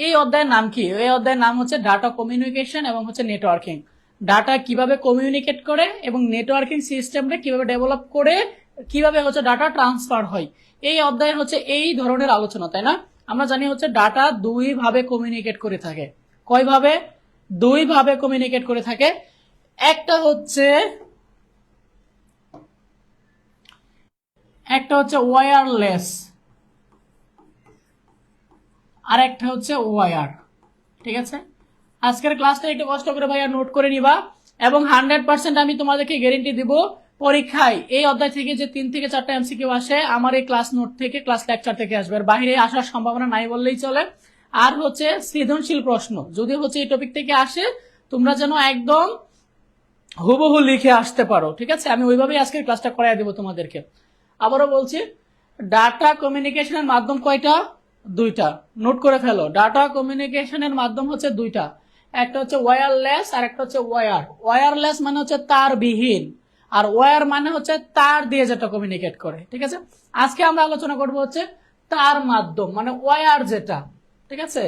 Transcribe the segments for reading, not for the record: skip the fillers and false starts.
এই অধ্যায়ের নাম কি? এই অধ্যায়ের নাম হচ্ছে ডাটা কমিউনিকেশন এবং হচ্ছে নেটওয়ার্কিং। ডাটা কিভাবে কমিউনিকেট করে এবং নেটওয়ার্কিং সিস্টেমটা কিভাবে ডেভেলপ করে কিভাবে হচ্ছে ডাটা ট্রান্সফার হয়, এই অধ্যায়ের হচ্ছে এই ধরনের আলোচনা, তাই না? আমরা জানি হচ্ছে ডাটা দুই ভাবে কমিউনিকেট করে থাকে। কয়ভাবে? দুই ভাবে কমিউনিকেট করে থাকে। একটা হচ্ছে ওয়্যারলেস, আর একটা হচ্ছে ওয়্যার। ঠিক আছে, আজকের ক্লাসটা একটু কষ্ট করে ভাইয়া নোট করে নিবা, এবং 100% আমি তোমাদেরকে গ্যারেন্টি দিব পরীক্ষায় এই অধ্যায় থেকে যে 3 থেকে 4টা এমসিকিউ আসে আমার এই ক্লাস নোট থেকে, ক্লাস লেকচার থেকে আসবে, আর বাইরে আসার সম্ভাবনা নাই বললেই চলে। আর হচ্ছে সৃজনশীল প্রশ্ন যদি হচ্ছে এই টপিক থেকে আসে, তোমরা যেন একদম হুবহু লিখে আসতে পারো। ঠিক আছে, আমি ওইভাবেই আজকের ক্লাসটা করাই দেবো তোমাদেরকে। আবারও বলছি, ডাটা কমিউনিকেশনের মাধ্যম কয়টা? দুইটা। নোট করে ফেলো, ডাটা কমিউনিকেশনের মাধ্যম হচ্ছে দুইটা, একটা হচ্ছে ওয়্যারলেস আর একটা হচ্ছে ওয়্যার। ওয়্যারলেস মানে হচ্ছে তারবিহীন, আর ওয়্যার মানে হচ্ছে তার দিয়ে যেটা কমিউনিকেট করে। ঠিক আছে, আজকে আমরা আলোচনা করব হচ্ছে তার মাধ্যম মানে ওয়্যার যেটা। ঠিক আছে,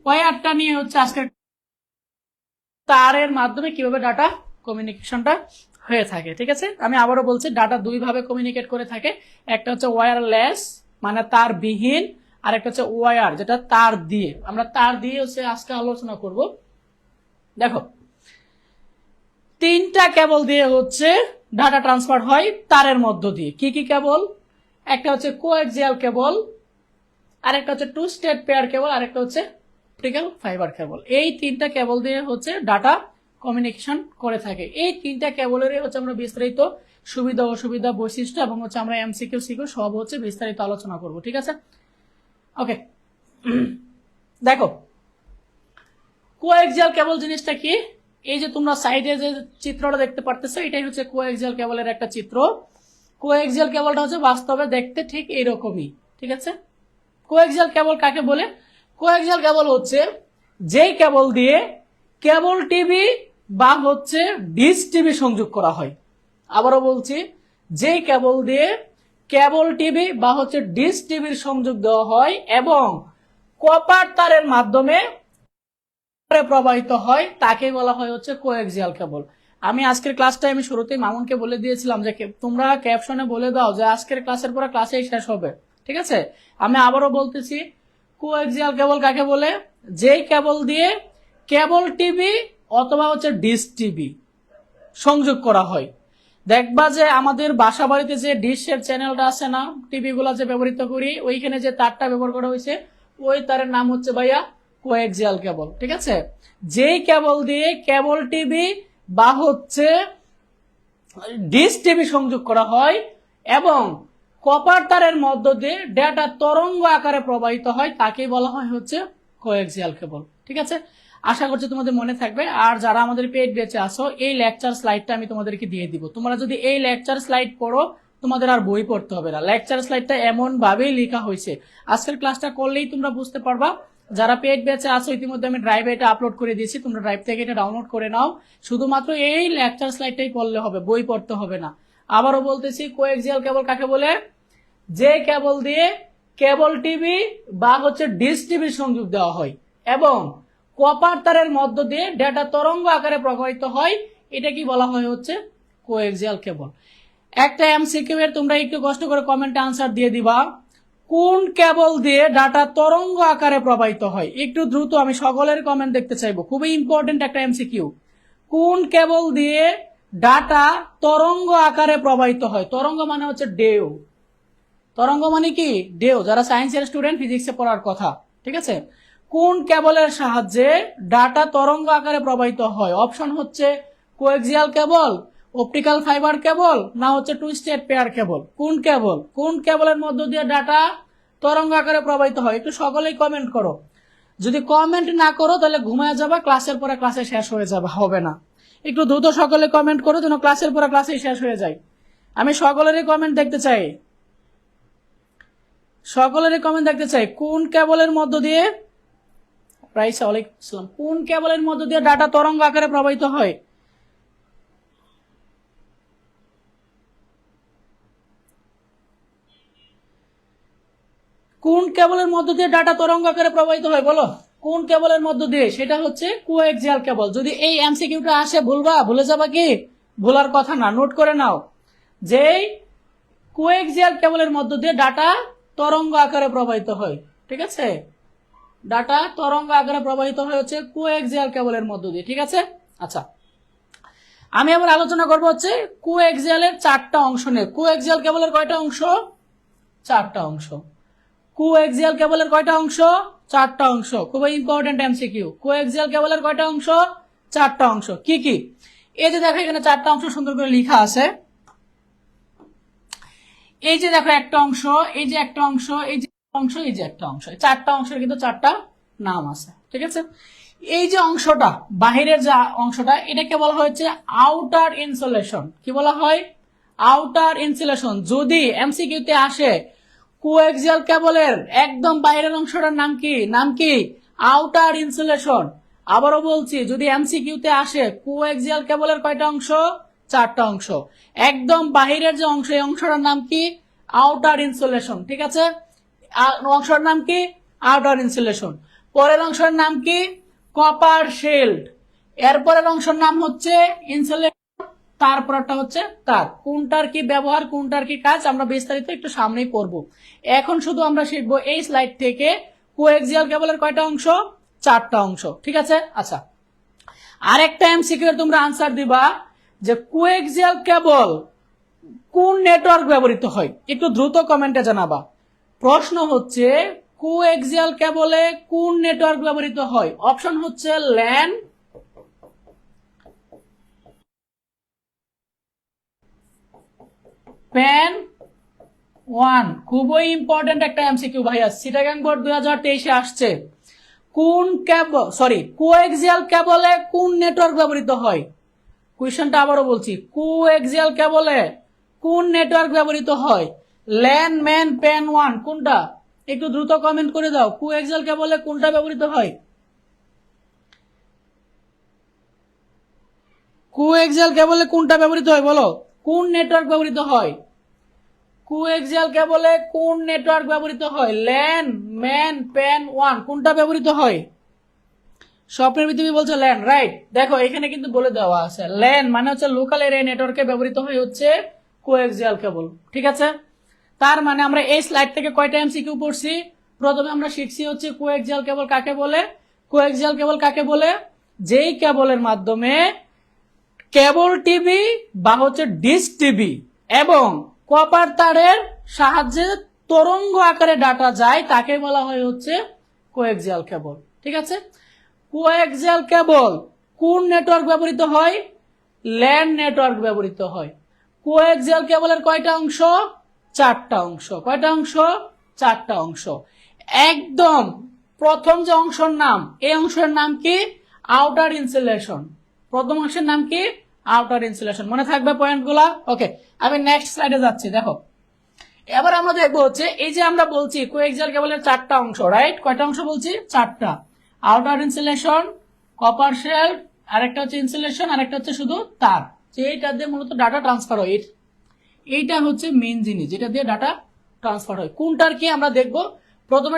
ওয়্যারটা নিয়ে হচ্ছে আজকে তারের মাধ্যমে কিভাবে ডাটা কমিউনিকেশনটা হয়ে থাকে। ঠিক আছে, আমি আবারও বলছি, ডাটা দুই ভাবে কমিউনিকেট করে থাকে, একটা হচ্ছে ওয়্যারলেস মানে তার বিহীন, আর একটা হচ্ছে ওয়্যার যেটা তার দিয়ে। আমরা তার দিয়ে হচ্ছে আজকে আলোচনা করব। দেখো, তিনটা কেবল দিয়ে হচ্ছে ডাটা ট্রান্সফার হয় তারের মধ্য দিয়ে। কি কি কেবল? একটা হচ্ছে কোয়াক্সিয়াল কেবল, আর একটা হচ্ছে টু স্টেট পেয়ার কেবল, আর একটা হচ্ছে অপটিক্যাল ফাইবার কেবল। এই তিনটা কেবল দিয়ে হচ্ছে ডাটা কমিউনিকেশন করে থাকে। এই তিনটা কেবলেরই হচ্ছে আমরা বিস্তারিত সুবিধা অসুবিধা বৈশিষ্ট্য এবং হচ্ছে আমরা এমসিকিউ সিকিউ সব হচ্ছে বিস্তারিত আলোচনা করব। ঠিক আছে, ওকে। দেখো, কোয়াক্সিয়াল কেবল জিনিসটা কি? এই যে তোমরা সাইডে যে চিত্রটা দেখতে পারতেছো, এটাই হচ্ছে কোয়াক্সিয়াল কেবলের একটা চিত্র। কোয়াক্সিয়াল কেবলটা হচ্ছে বাস্তবে দেখতে ঠিক এইরকমই। ঠিক আছে, কোয়াক্সিয়াল কেবল কাকে বলে? কোয়াক্সিয়াল কেবল হচ্ছে যেই কেবল দিয়ে কেবল টিভি বা হচ্ছে ডিশ টিভি সংযোগ করা হয়। আবারও বলছি, যেই কেবল দিয়ে কেবল টিভি বা হচ্ছে ডিশ টিভির সংযোগ দেওয়া হয় এবং কপার তারের মাধ্যমে প্রবাহিত হয় তাকে বলা হয় হচ্ছে কোয়াক্সিয়াল কেবল। আমি আজকের ক্লাসটা আমি শুরুতেই মামুনকে বলে দিয়েছিলাম যে তোমরা ক্যাপশনে বলে দাও যে আজকের ক্লাসের পরে ক্লাসেই শেষ হবে। ঠিক আছে, আমি আবারও বলতেছি, কোয়াক্সিয়াল কেবল কাকে বলে? যেই কেবল দিয়ে কেবল টিভি অথবা হচ্ছে ডিশ টিভি সংযোগ করা হয়। দেখবা যে আমাদের বাসা বাড়িতে যে ডিশের চ্যানেলটা আছে না, টিভি গুলা যে ব্যবহৃত করি, ওইখানে যে তারটা ব্যবহার করা হয়েছে ওই তারের নাম হচ্ছে ভাইয়া কোয়াক্সিয়াল কেবল। ঠিক আছে, যেই কেবল দিয়ে কেবল টিভি বা হচ্ছে ডিশ টিভি সংযোগ করা হয় এবং কপার তারের মধ্য দিয়ে ডেটা তরঙ্গ আকারে প্রবাহিত হয় তাকে বলা হয় হচ্ছে কোয়াক্সিয়াল কেবল। ঠিক আছে, আশা করছি তোমাদের মনে থাকবে। আর যারা আমাদের পেড ব্যাচে আসো, এই লেকচার স্লাইডটা আমি তোমাদেরকে দিয়ে দিব। তোমরা যদি এই লেকচার স্লাইড পড়ো, তোমাদের আর বই পড়তে হবে না। লেকচার স্লাইডটা এমন ভাবেই লেখা হয়েছে, আজকের ক্লাসটা করলেই তোমরা বুঝতে পারবা। যারা পেড ব্যাচে আসো, ইতিমধ্যে আমি ড্রাইভে এটা আপলোড করে দিয়েছি, তোমরা ড্রাইভ থেকে এটা ডাউনলোড করে নাও। শুধুমাত্র এই লেকচার স্লাইডটাই পড়লে হবে, বই পড়তে হবে না। আবারও বলতেছি, কোয়াক্সিয়াল কেবল কাকে বলে? যে কেবল দিয়ে কেবল টিভি বা হচ্ছে ডিশ টিভির সংযোগ দেওয়া হয় এবং কপার তারের মধ্য দিয়ে ডেটা তরঙ্গ আকারে প্রবাহিত হয়, এটা কি বলা হয় হচ্ছে কোয়াক্সিয়াল কেবল। একটা এমসিকিউ এর তোমরা একটু কষ্ট করে কমেন্টে আনসার দিয়ে দিবা, কোন কেবল দিয়ে ডাটা তরঙ্গ আকারে প্রবাহিত হয়? একটু দ্রুত, আমি সকলের কমেন্ট দেখতে চাইবো, খুবই ইম্পর্টেন্ট একটা এমসিকিউ। কোন কেবল দিয়ে ডাটা তরঙ্গ আকারে প্রবাহিত হয়? তরঙ্গ মানে হচ্ছে ঢেউ। তরঙ্গ মানে কি? ঢেউ। যারা সায়েন্সের স্টুডেন্ট, ফিজিক্সে পড়ার কথা। ঠিক আছে, কোন কেবলের সাহায্যে ডাটা তরঙ্গ আকারে প্রবাহিত হয়? অপশন হচ্ছে কোয়াক্সিয়াল কেবল, অপটিক্যাল ফাইবার কেবল, না হচ্ছে টু স্টেট পেয়ার কেবল। কোন কেবল? কোন কেবলের মধ্য দিয়ে ডাটা তরঙ্গ আকারে প্রবাহিত হয়? একটু সকলেই কমেন্ট করো। যদি কমেন্ট না করো তাহলে ঘুমায় যাবা, ক্লাসের পরে ক্লাসে শেষ হয়ে যাবে, হবে না। একটু দ্রুত সকলে কমেন্ট করো যেন ক্লাসের পরে ক্লাসেই শেষ হয়ে যায়। আমি সকলেরই কমেন্ট দেখতে চাই, সকলেরই কমেন্ট দেখতে চাই। কোন কেবলের মধ্য দিয়ে, রাইসা ওয়ালাইকুম আসসালাম, কোন কেবলের মধ্য দিয়ে ডাটা তরঙ্গ আকারে প্রবাহিত হয়? কোন কেবলের মধ্য দিয়ে ডাটা তরঙ্গ আকারে প্রবাহিত হয় বলো? কোন কেবলের মধ্য দিয়ে? সেটা হচ্ছে কোএক্সিয়াল কেবল। যদি এই এমসিকিউটা আসে ভুলে যাবা কি? ভোলার কথা না, নোট করে নাও যে কোএক্সিয়াল কেবলের মধ্য দিয়ে ডাটা তরঙ্গ আকারে প্রবাহিত হয়। ঠিক আছে, ডাটা তরঙ্গ আকারে প্রবাহিত হয় হচ্ছে কোএক্সিয়াল কেবলের মধ্য দিয়ে। ঠিক আছে, আচ্ছা আমি আবার আলোচনা করবো হচ্ছে কোএক্সিয়ালের 4টা অংশ নিয়ে। কোএক্সিয়াল কেবলের কয়টা অংশ? 4টা অংশ। কোএক্সিয়াল কেবলের কয়টা অংশ? 4টা অংশ। খুবই ইম্পর্টেন্ট এমসিকিউ। কোএক্সিয়াল কেবলের কয়টা অংশ? 4টা অংশ। কি কি? এই যে দেখো এখানে 4টা অংশ সুন্দর করে লেখা আছে। এই যে দেখো একটা অংশ, এই যে একটা অংশ, এই যে অংশ, এই যে একটা অংশ। 4টা অংশের কিন্তু 4টা নাম আছে। ঠিক আছে, এই যে অংশটা বাহিরের যে অংশটা, এটাকে বলা হয়েছে আউটার ইনসুলেশন। কি বলা হয়? Outer insulation. যদি এমসিকিউতে আসে কোএক্সিয়াল কেবলের একদম বাইরের অংশটার নাম কি? নাম কি? Outer insulation. আবারও বলছি, যদি এমসিকিউতে আসে কোএক্সিয়াল কেবলের কয়টা অংশ? 4টা অংশ। একদম বাহিরের যে অংশ, এই অংশটার নাম কি? Outer insulation. ঠিক আছে, অংশের নাম কি? Outer insulation. পরের অংশের নাম কি? Copper shield. এরপরের অংশের নাম হচ্ছে ইনসুলেশন, তারপরটা হচ্ছে তার। কোনটার কি ব্যবহার, কোনটার কি কাজ আমরা বিস্তারিত একটু সামনেই পড়ব। এখন শুধু আমরা শিখবো এই স্লাইড থেকে কোএক্সিয়াল কেবলের কয়টা অংশ? 4টা অংশ। ঠিক আছে, আচ্ছা আরেকটা এমসিকিউ তোমরা আনসার দিবা যে কোএক্সিয়াল কেবল কোন নেটওয়ার্ক ব্যবহৃত হয়? একটু দ্রুত কমেন্টে জানাবা। প্রশ্ন হচ্ছে কোএক্সিয়াল কেবলে কোন নেটওয়ার্ক ব্যবহৃত হয়? অপশন হচ্ছে ল্যান, প্যান 1। খুবই ইম্পর্টেন্ট একটা এমসিকিউ ভাইয়া, চিটাগাং বোর্ড 2023-এ আসছে। কোন কেবল কোএক্সিয়াল কেবলে কোন নেটওয়ার্ক ব্যবহৃত হয়? কোয়েশ্চনটা আবারও বলছি, কোএক্সিয়াল কেবলে কোন নেটওয়ার্ক ব্যবহৃত হয়? ল্যান, ম্যান, প্যান 1 কোনটা? একটু দ্রুত কমেন্ট করে দাও। কোএক্সিয়াল কেবলে কোনটা ব্যবহৃত হয়? কোএক্সিয়াল কেবলে কোনটা ব্যবহৃত হয় বলো? কোন নেটওয়ার্ক ব্যবহৃত হয়? কোএক্সিয়াল কেবলে কোন নেটওয়ার্ক ব্যবহৃত হয়? ল্যান, ম্যান, প্যান 1 কোনটা ব্যবহৃত হয়? স্বপ্নের পৃথিবী বলছে ল্যান, রাইট। দেখো এখানে কিন্তু বলে দেওয়া আছে ল্যান মানে হচ্ছে লোকাল এরিয়া নেটওয়ার্কে ব্যবহৃত হয় হচ্ছে কোএক্সিয়াল কেবল। ঠিক আছে, তার মানে আমরা এই স্লাইড থেকে কয়টা এমসিকিউ পড়ছি? প্রথমে আমরা শিখছি হচ্ছে কোএক্সিয়াল কেবল কাকে বলে। কোএক্সিয়াল কেবল কাকে বলে? যেই কেবলের মাধ্যমে কেবল টিভি বা হচ্ছে ডিশ টিভি এবং কপার তারের সাহায্যে তরঙ্গ আকারে ডাটা যায়, তাকে বলা হয় হচ্ছে কোএক্সিয়াল কেবল। ঠিক আছে, কোএক্সিয়াল কেবল কোন নেটওয়ার্ক ব্যবহৃত হয়? ল্যান নেটওয়ার্ক ব্যবহৃত হয়। কোএক্সিয়াল কেবলের কয়টা অংশ? 4টা অংশ। কয়টা অংশ? 4টা অংশ। একদম প্রথম যে অংশের নাম, এই অংশের নাম কি? Outer insulation. প্রথম অংশের নাম কি? Outer insulation. মনে থাকবে পয়েন্টগুলা? ওকে, আমি নেক্সট স্লাইডে যাচ্ছি। দেখো এবার আমরা দেখবো হচ্ছে এই যে আমরা বলছি কোএক্সিয়াল কেবলের 4টা অংশ, রাইট? কয়টা অংশ বলছি? 4টা। আউটার ইনসুলেশন, কপার শেল, আরেকটা হচ্ছে ইনসুলেশন, আরেকটা হচ্ছে শুধু তার, যে এইটা দিয়ে মূলত ডাটা ট্রান্সফার হয়। এইটা হচ্ছে মেইন জিনিস যেটা দিয়ে ডাটা ট্রান্সফার হয়। কোনটার কি আমরা দেখবো? প্রথমে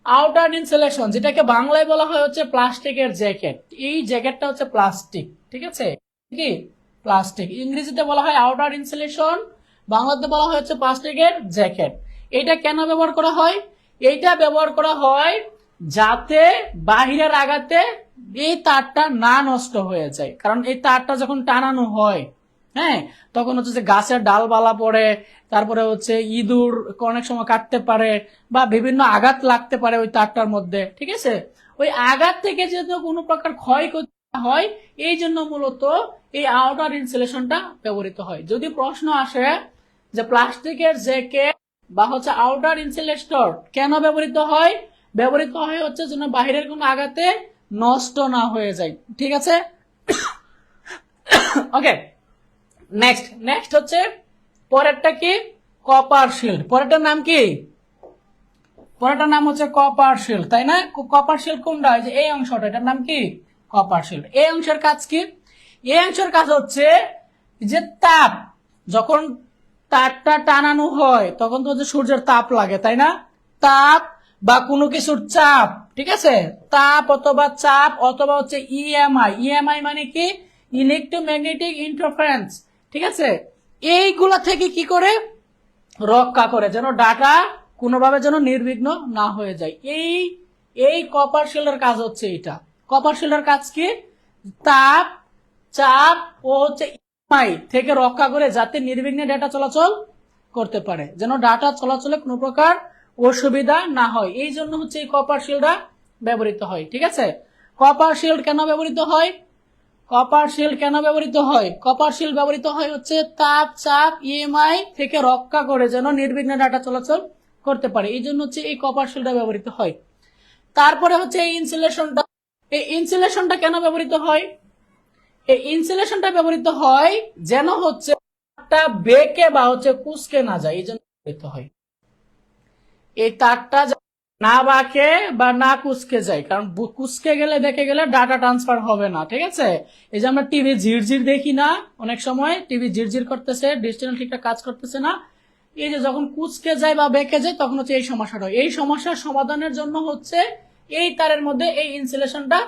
আউটার ইনসুলেশন, যেটাকে বাংলায় বলা হয় হচ্ছে প্লাস্টিকের জ্যাকেট। এই জ্যাকেটটা হচ্ছে প্লাস্টিক। ঠিক আছে, কি প্লাস্টিক। ইংরেজিতে বলা হয় আউটার ইনসুলেশন, বাংলাতে বলা হয় হচ্ছে প্লাস্টিকের জ্যাকেট। এটা কেন ব্যবহার করা হয়? এইটা ব্যবহার করা হয় যাতে বাহিরের আঘাতে এই তারটা না নষ্ট হয়ে যায়। কারণ এই তারটা যখন টানানো হয়, হ্যাঁ, তখন হচ্ছে যে গাছের ডালপালা পড়ে, তারপরে হচ্ছে ইঁদুর অনেক সময় কাটতে পারে বা বিভিন্ন আঘাত লাগতে পারে ওই তারটার মধ্যে। ঠিক আছে, ওই আঘাত থেকে যেন কোনো প্রকার ক্ষয়ক্ষতি হয়, এই জন্য মূলত এই আউটার ইনসুলেশনটা ব্যবহৃত হয়। যদি প্রশ্ন আসে যে প্লাস্টিকের জ্যাকেট বা হচ্ছে আউটার ইনসুলেটর কেন ব্যবহৃত হয়? ব্যবহৃত হয় হচ্ছে যেন বাহিরের কোনো আঘাতে নষ্ট না হয়ে যায়। ঠিক আছে, ওকে। নেক্সট হচ্ছে পরেরটা কি? Copper shield. পরেরটার নাম কি? পরেরটার নাম হচ্ছে কপার শিল্ড, তাই না? কপার শিল্ড কোনটা? যে এই অংশটা, এটার নাম কি? Copper shield. এই অংশের কাজ কি? এই অংশের কাজ হচ্ছে যে তাপ, যখন তারটা টানানো হয় তখন তো হচ্ছে সূর্যের তাপ লাগে, তাই না? তাপ বা কোনো কিছুর চাপ, ঠিক আছে, তাপ অথবা চাপ অথবা হচ্ছে ইএমআই। ইএমআই মানে কি? ইলেকট্রোম্যাগনেটিক ইন্টারফারেন্স, ঠিক আছে। এইগুলা থেকে কি করে রক্ষা করে, যেন ডাটা কোনোভাবে যেন নির্বিঘ্ন না হয়ে যায়। এই কপার শিল্ডের কাজ হচ্ছে এটা। কপার শিল্ডের কাজ কি? তাপ, চাপ ও হচ্ছে ইএমআই থেকে রক্ষা করে, যাতে নির্বিঘ্নে ডাটা চলাচল করতে পারে, যেন ডাটা চলাচলে কোনো প্রকার অসুবিধা না হয়। এই জন্য হচ্ছে এই কপার শিল্ডটা ব্যবহৃত হয়, ঠিক আছে। কপার শিল্ড কেন ব্যবহৃত হয়? কপার শিল্ড কেন ব্যবহৃত হয়? কপার শিল্ড ব্যবহৃত হয় হচ্ছে তাপ, চাপ, ইএমআই থেকে রক্ষা করে, যেন নির্বিঘ্নে ডাটা চলাচল করতে পারে। এই জন্য হচ্ছে এই কপার শিল্ডটা ব্যবহৃত হয়। তারপরে হচ্ছে এই ইনসুলেশনটা। এই ইনসুলেশনটা কেন ব্যবহৃত হয়? এই ইনসুলেশনটা ব্যবহৃত হয় যেন হচ্ছে তারটা বেঁকে বা হচ্ছে কুঁচকে না যায়, এই জন্য ব্যবহৃত হয়। এই তারটা না বাঁকে বা না কুচকে যায়, কারণ কুচকে গেলে বেঁকে গেলে ডাটা ট্রান্সফার হবে না, ঠিক আছে। এই যে আমরা টিভি ঝিরঝির দেখি না, অনেক সময় টিভি ঝিরঝির করতেছে, ডিশ চ্যানেল ঠিকঠাক কাজ করতেছে না, এই যে যখন কুচকে যায় বা বেঁকে যায় তখন হচ্ছে এই সমস্যাটা হয়। এই সমস্যার সমাধানের জন্য হচ্ছে এই তারের মধ্যে এই ইনসুলেশনটা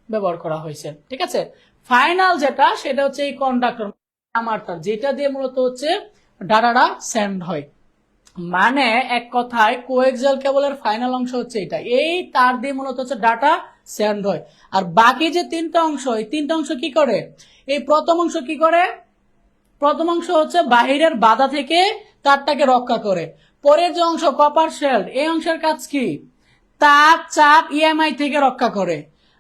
ব্যবহার করা হয়েছে, ঠিক আছে। ফাইনাল যেটা, সেটা হচ্ছে এই কন্ডাক্টর, আমার তার, যেটা দিয়ে মূলত হচ্ছে ডাটাটা সেন্ড হয়। মানে এক কথায় কোএক্সিয়াল কেবলের ফাইনাল অংশ হচ্ছে এটা। এই তার দিয়ে মূলত হচ্ছে ডাটা সেন্ড হয়। আর বাকি যে তিনটা অংশ, এই তিনটা অংশ কি করে? এই প্রথম অংশ কি করে? প্রথম অংশ হচ্ছে বাহিরের বাধা থেকে তারটাকে রক্ষা করে। পরের যে অংশ কপার শেল্ড, এই অংশের কাজ কি? তাপ, চাপ, ইএমআই থেকে রক্ষা করে।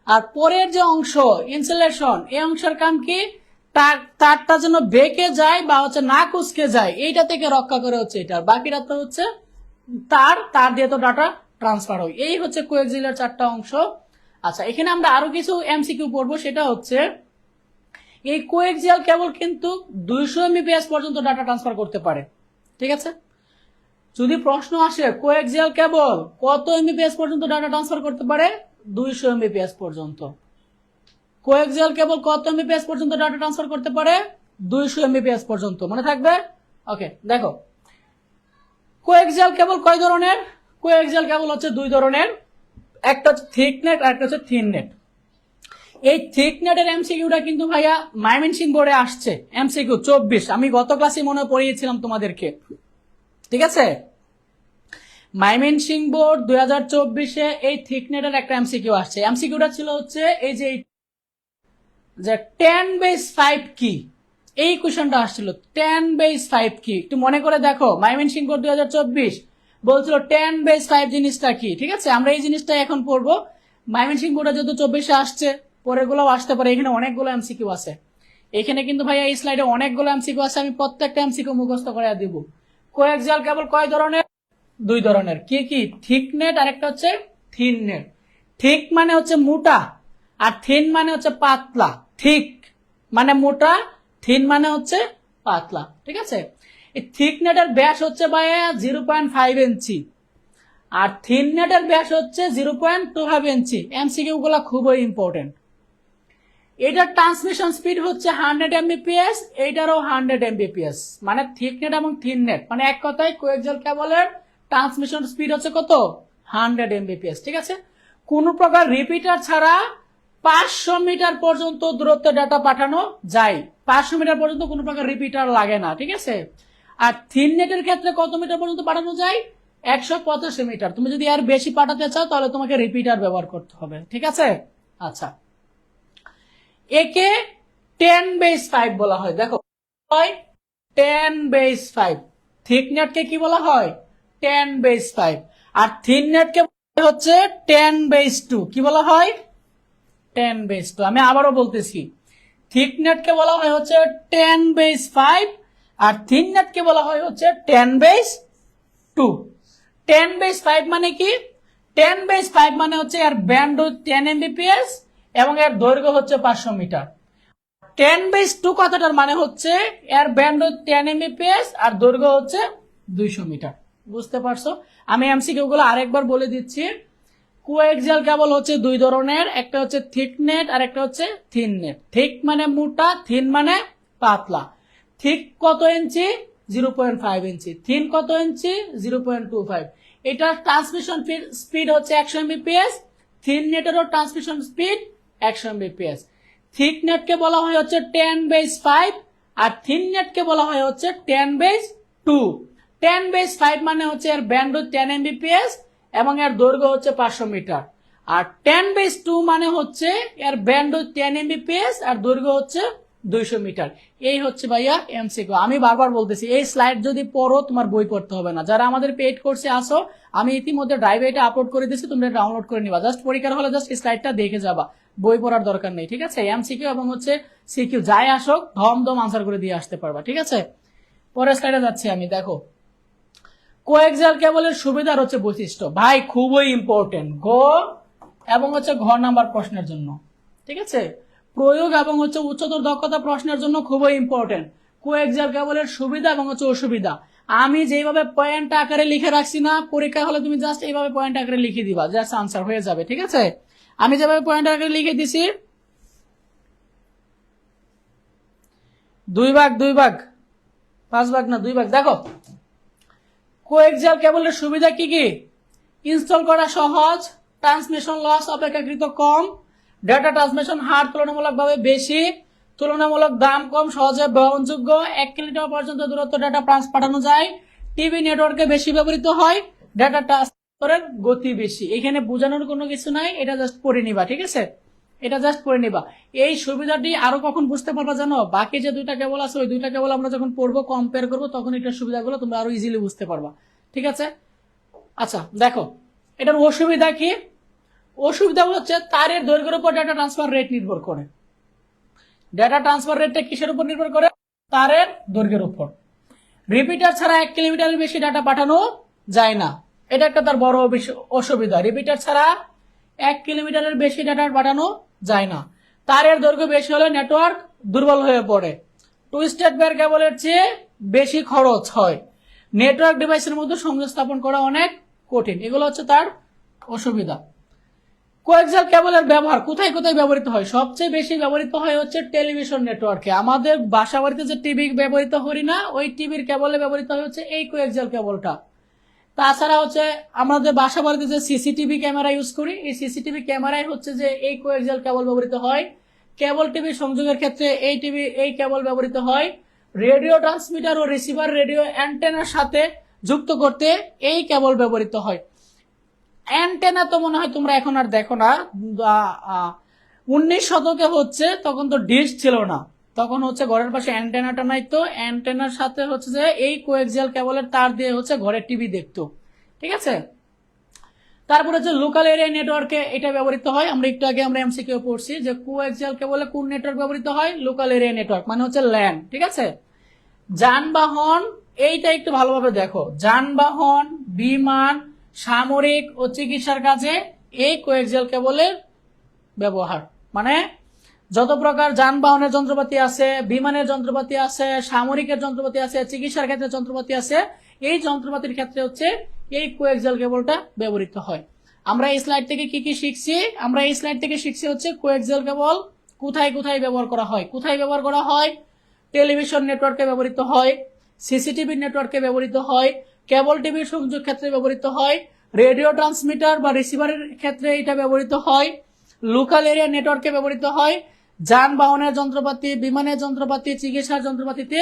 আর পরের যে অংশ ইনসুলেশন, এই অংশের কাম কি? তারটা যেন বেঁকে যায় বা হচ্ছে না কুচকে যায়, এইটা থেকে রক্ষা করে হচ্ছে এটা। বাকিটা তো হচ্ছে তার দিয়ে তো ডাটা ট্রান্সফার হয়। এই হচ্ছে কোএক্সিয়ালের চারটা অংশ। আচ্ছা, এখানে আমরা আরো কিছু এমসিকিউ পড়বো। সেটা হচ্ছে এই কোএক্সিয়াল কেবল কিন্তু 200 এমবিপিএস পর্যন্ত ডাটা ট্রান্সফার করতে পারে, ঠিক আছে। যদি প্রশ্ন আসে কোএক্সিয়াল কেবল কত এমবিপিএস পর্যন্ত ডাটা ট্রান্সফার করতে পারে? 200 এমবিপিএস পর্যন্ত। কোএক্সিয়াল কেবল কত এমবিপিএস পর্যন্ত ডাটা ট্রান্সফার করতে পারে? 200 এমবিপিএস পর্যন্ত, মনে থাকবে। ওকে, দেখো কোএক্সিয়াল কেবল কয় ধরনের? কোএক্সিয়াল কেবল হচ্ছে দুই ধরনের, একটা হচ্ছে থিক নেট আর একটা হচ্ছে থিন নেট। এই থিক নেটের এমসিকিউটা কিন্তু ভাইয়া ময়মনসিংহ বোর্ডে আসছে, এমসিকিউ 24। আমি গত ক্লাসে মনে পড়িয়েছিলাম তোমাদেরকে, ঠিক আছে। ময়মনসিংহ বোর্ড 2024-এ এই থিক নেটের একটা এমসিকিউ আসছে। এমসিকিউটা ছিল হচ্ছে এই যে 10^5 কি, এই কোশ্চেনটা আসছিল। 10^5 কি, একটু মনে করে দেখো। ময়মনসিংহ বোর্ড 2024 বলছিল 10^5 জিনিসটা কি, ঠিক আছে। আমরা এই জিনিসটা এখন পড়বো। ময়মনসিংহ বোর্ডে যেহেতু 24-এ আসছে, পরেরগুলোও আসতে পারে। এখানে অনেকগুলো এমসিকিউ আছে। এখানে কিন্তু ভাইয়া এই স্লাইডে অনেকগুলো এমসিকিউ আছে, আমি প্রত্যেকটা এমসিকিউ মুখস্থ করে দিব। কোএক্সিয়াল কেবল কয় ধরনের? দুই ধরনের। কি কি? থিক নেট আর একটা হচ্ছে থিন নেট। থিক মানে হচ্ছে মোটা, আর থিন মানে হচ্ছে পাতলা। থিক মানে মোটা, থিন মানে হচ্ছে পাতলা, ঠিক আছে। এই থিক নেটের ব্যাস হচ্ছে ভাইয়া 0.5 ইঞ্চি, আর থিন নেটের ব্যাস হচ্ছে 0.25 ইঞ্চি। এমসিকিউ গুলা খুবই ইম্পর্টেন্ট। এটার ট্রান্সমিশন স্পিড হচ্ছে 100 এমবিপিএস, এইটারও 100 এমবিপিএস। মানে থিক নেট এবং থিন নেট, মানে এক কথায় কোএক্সিয়াল কেবলের ট্রান্সমিশন স্পিড হচ্ছে কত? 100 এমবিপিএস, ঠিক আছে। কোন প্রকার রিপিটার ছাড়া 500 মিটার পর্যন্ত দূরত্বে ডাটা পাঠানো যায়। 500 মিটার পর্যন্ত কোনো প্রকার রিপিটার লাগে না, ঠিক আছে। আর থিন নেটের ক্ষেত্রে কত মিটার পর্যন্ত পাঠানো যায়? 185 মিটার। তুমি যদি আর বেশি পাঠাতে চাও তাহলে তোমাকে রিপিটার ব্যবহার করতে হবে, ঠিক আছে। আচ্ছা, একে 10^5 বলা হয়। দেখো 10^5। থিক নেটকে কি বলা হয়? 10^5। আর থিন নেটকে হচ্ছে 10^2। কি বলা হয়? 10^2। আমি আবারও বলতেছি, থিক নেটকে বলা হয় হচ্ছে 10^5, আর থিন নেটকে বলা হয় হচ্ছে 10^2। 10^5 মানে কি? 10^5 মানে হচ্ছে এর ব্যান্ডউইথ 10 এমবিপিএস এবং এর দৈর্ঘ্য হচ্ছে 500 মিটার। 10/2 কথাটার মানে হচ্ছে এর ব্যান্ডউইথ 10 এমবিপিএস আর দৈর্ঘ্য হচ্ছে 200 মিটার। বুঝতে পারছো? আমি এমসিকিউ গুলো আরেকবার বলে দিচ্ছি। কোএক্সিয়াল কেবল হচ্ছে দুই ধরনের, একটা হচ্ছে থিক নেট আর একটা হচ্ছে থিন নেট। থিক মানে মোটা, থিন মানে পাতলা। থিক কত ইঞ্চি? 0.5 ইঞ্চি। থিন কত ইঞ্চি? 0.25। এটার ট্রান্সমিশন স্পিড হচ্ছে 100 Mbps, থিন নেটেরও ট্রান্সমিশন স্পিড 100 Mbps। থিক নেটকে বলা হয় হচ্ছে 10/5 আর থিন নেটকে বলা হয় হচ্ছে 10/2। 10/5 মানে হচ্ছে এর ব্যান্ডউইথ 10 Mbps এবং এর দৈর্ঘ্য হচ্ছে 500 মিটার, আর 10/2 মানে হচ্ছে এর ব্যান্ডউইথ 10 Mbps আর দৈর্ঘ্য হচ্ছে 200 মিটার। এই হচ্ছে ভাইয়া এমসিকিউ। আমি বারবার বলতেছি এই স্লাইড যদি পড়ো তোমার বই পড়তে হবে না। যারা আমাদের পেইড কোর্সে আসো, আমি ইতিমধ্যে ড্রাইভে এটা আপলোড করে দিয়েছি, তোমরা ডাউনলোড করে নিবা। জাস্ট পরীক্ষার হলে জাস্ট এই স্লাইডটা দেখে যাবা, বই পড়ার দরকার নেই, ঠিক আছে? এমসিকিউ এবং হচ্ছে সিকিউ যাই আসুক ধম আনসার করে দিয়ে আসতে পারবা, ঠিক আছে? পরের স্লাইডে যাচ্ছি আমি। দেখো কোএক্সিয়াল কেবলের সুবিধার হচ্ছে বৈশিষ্ট্য, ভাই খুবই ইম্পর্টেন্ট গ এবং হচ্ছে ঘ নাম্বার প্রশ্নের জন্য, ঠিক আছে? প্রয়োগ এবং হচ্ছে উচ্চতর দক্ষতা প্রশ্নের জন্য খুবই ইম্পর্টেন্ট কোএক্সিয়াল কেবলের সুবিধা এবং হচ্ছে অসুবিধা। আমি যেভাবে পয়েন্ট আকারে লিখে রাখছি না, পরীক্ষা হলে তুমি জাস্ট এইভাবে পয়েন্ট আকারে লিখে দিবা, জাস্ট আনসার হয়ে যাবে, ঠিক আছে? আমি যেভাবে পয়েন্ট আকারে লিখে দিছি 2 ভাগ 2 ভাগ 5 ভাগ না 2 ভাগ। দেখো কোএক্সিয়াল কেবলের সুবিধা কি কি? ইনস্টল করা সহজ, ট্রান্সমিশন লস অপেক্ষাকৃত কম, ডেটা ট্রান্সমিশন হার তুলনামূলকভাবে বেশি, তুলনামূলক দাম কম, সহজে বহনযোগ্য, 1 কিলোমিটার পর্যন্ত দূরত্ব ডেটা পাঠানো যায়, টিভি নেটওয়ার্কে বেশি ব্যবহৃত হয়, ডেটা ট্রান্সফারের গতি বেশি। এখানে বোঝানোর কোনো কিছু নাই, এটা জাস্ট পড়ে নিবা, ঠিক আছে? এটা জাস্ট পড়ে নিবা। এই সুবিধাটি আরো কখন বুঝতে পারবা জানো? বাকি যে দুইটা কেবল আছে ওই দুইটা কেবল আমরা যখন পড়বো, কম্পেয়ার করবো, তখন এটার সুবিধাগুলো তোমরা আরো ইজিলি বুঝতে পারবা, ঠিক আছে? আচ্ছা দেখো এটার অসুবিধা কি? অসুবিধা হচ্ছে তারের দৈর্ঘ্যের উপর ডেটা ট্রান্সফার রেট নির্ভর করে। ডেটা ট্রান্সফার রেটটা কিসের উপর নির্ভর করে? তারের দৈর্ঘ্যের উপর। রিপিটার ছাড়া 1 কিলোমিটারের বেশি ডাটা পাঠানো যায় না, এটা একটা তার বড় অসুবিধা। রিপিটার ছাড়া 1 কিলোমিটারের বেশি ডাটা পাঠানো যায় না। তারের দৈর্ঘ্য বেশি হলে নেটওয়ার্ক দুর্বল হয়ে পড়ে। টুইস্টেড বেয়ার কেবলের চেয়ে বেশি খরচ হয়। নেটওয়ার্ক ডিভাইসের মধ্যে সংযোগ স্থাপন করা অনেক কঠিন। এগুলো হচ্ছে তার অসুবিধা। কোএক্সিয়াল কেবলের ব্যবহার কোথায় কোথায় ব্যবহৃত হয়? সবচেয়ে বেশি ব্যবহৃত হয় হচ্ছে টেলিভিশন নেটওয়ার্কে। আমাদের বাসা বাড়িতে যে টিভি ব্যবহৃত করি না, ওই টিভির কেবলে ব্যবহৃত হচ্ছে এই কোএক্সিয়াল কেবলটা। তাছাড়া হচ্ছে আমাদের বাসা বাড়িতে যে সিসিটিভি ক্যামেরা ইউজ করি, এই সিসিটিভি ক্যামেরায় হচ্ছে যে এই কোএক্সিয়াল কেবল ব্যবহৃত হয়। কেবল টিভি সংযোগের ক্ষেত্রে এই কেবল ব্যবহৃত হয়। রেডিও ট্রান্সমিটার ও রিসিভার রেডিও অ্যান্টেনার সাথে যুক্ত করতে এই কেবল ব্যবহৃত হয়। অ্যান্টেনা তো মনে হয় তোমরা এখন আর দেখো না, 19 শতকে হচ্ছে তখন তো ডিশ ছিল না, তখন হচ্ছে ঘরের পাশে অ্যান্টেনাটা নাই, তো অ্যান্টেনার সাথে হচ্ছে যে এই কোএক্সিয়াল কেবলের তার দিয়ে হচ্ছে ঘরে টিভি দেখতো, ঠিক আছে? তারপরে হচ্ছে লোকাল এরিয়া নেটওয়ার্কে এটা ব্যবহৃত হয়। আমরা একটু আগে আমরা এমসিকিউ পড়ছি যে কোএক্সিয়াল কেবলে কোন নেটওয়ার্ক ব্যবহৃত হয়? লোকাল এরিয়া নেটওয়ার্ক, মানে হচ্ছে ল্যান, ঠিক আছে? যানবাহন, এইটা একটু ভালোভাবে দেখো, যানবাহন, বিমান, সামরিক ও চিকিৎসার কাজে এই কোএক্সিয়াল কেবলের ব্যবহার। মানে যত প্রকার যানবাহনের যন্ত্রপাতি আছে, বিমানের যন্ত্রপাতি আছে, সামরিকের যন্ত্রপাতি আছে, চিকিৎসার ক্ষেত্রে যন্ত্রপাতি আছে, এই যন্ত্রপাতির ক্ষেত্রে হচ্ছে এই কোএক্সিয়াল কেবলটা ব্যবহৃত হয়। আমরা এই স্লাইড থেকে কি কি শিখছি? আমরা এই স্লাইড থেকে শিখছি হচ্ছে কোএক্সিয়াল কেবল কোথায় কোথায় ব্যবহার করা হয়। কোথায় ব্যবহার করা হয়? টেলিভিশন নেটওয়ার্কে ব্যবহৃত হয়, সিসিটিভি নেটওয়ার্কে ব্যবহৃত হয়, কেবল টিভির সংযোগ ক্ষেত্রে ব্যবহৃত হয়, রেডিও ট্রান্সমিটার বা রিসিভারের ক্ষেত্রে এটা ব্যবহৃত হয়, লোকাল এরিয়া নেটওয়ার্কে ব্যবহৃত হয়, যানবাহনের যন্ত্রপাতি, বিমানের যন্ত্রপাতি, চিকিৎসার যন্ত্রপাতিতে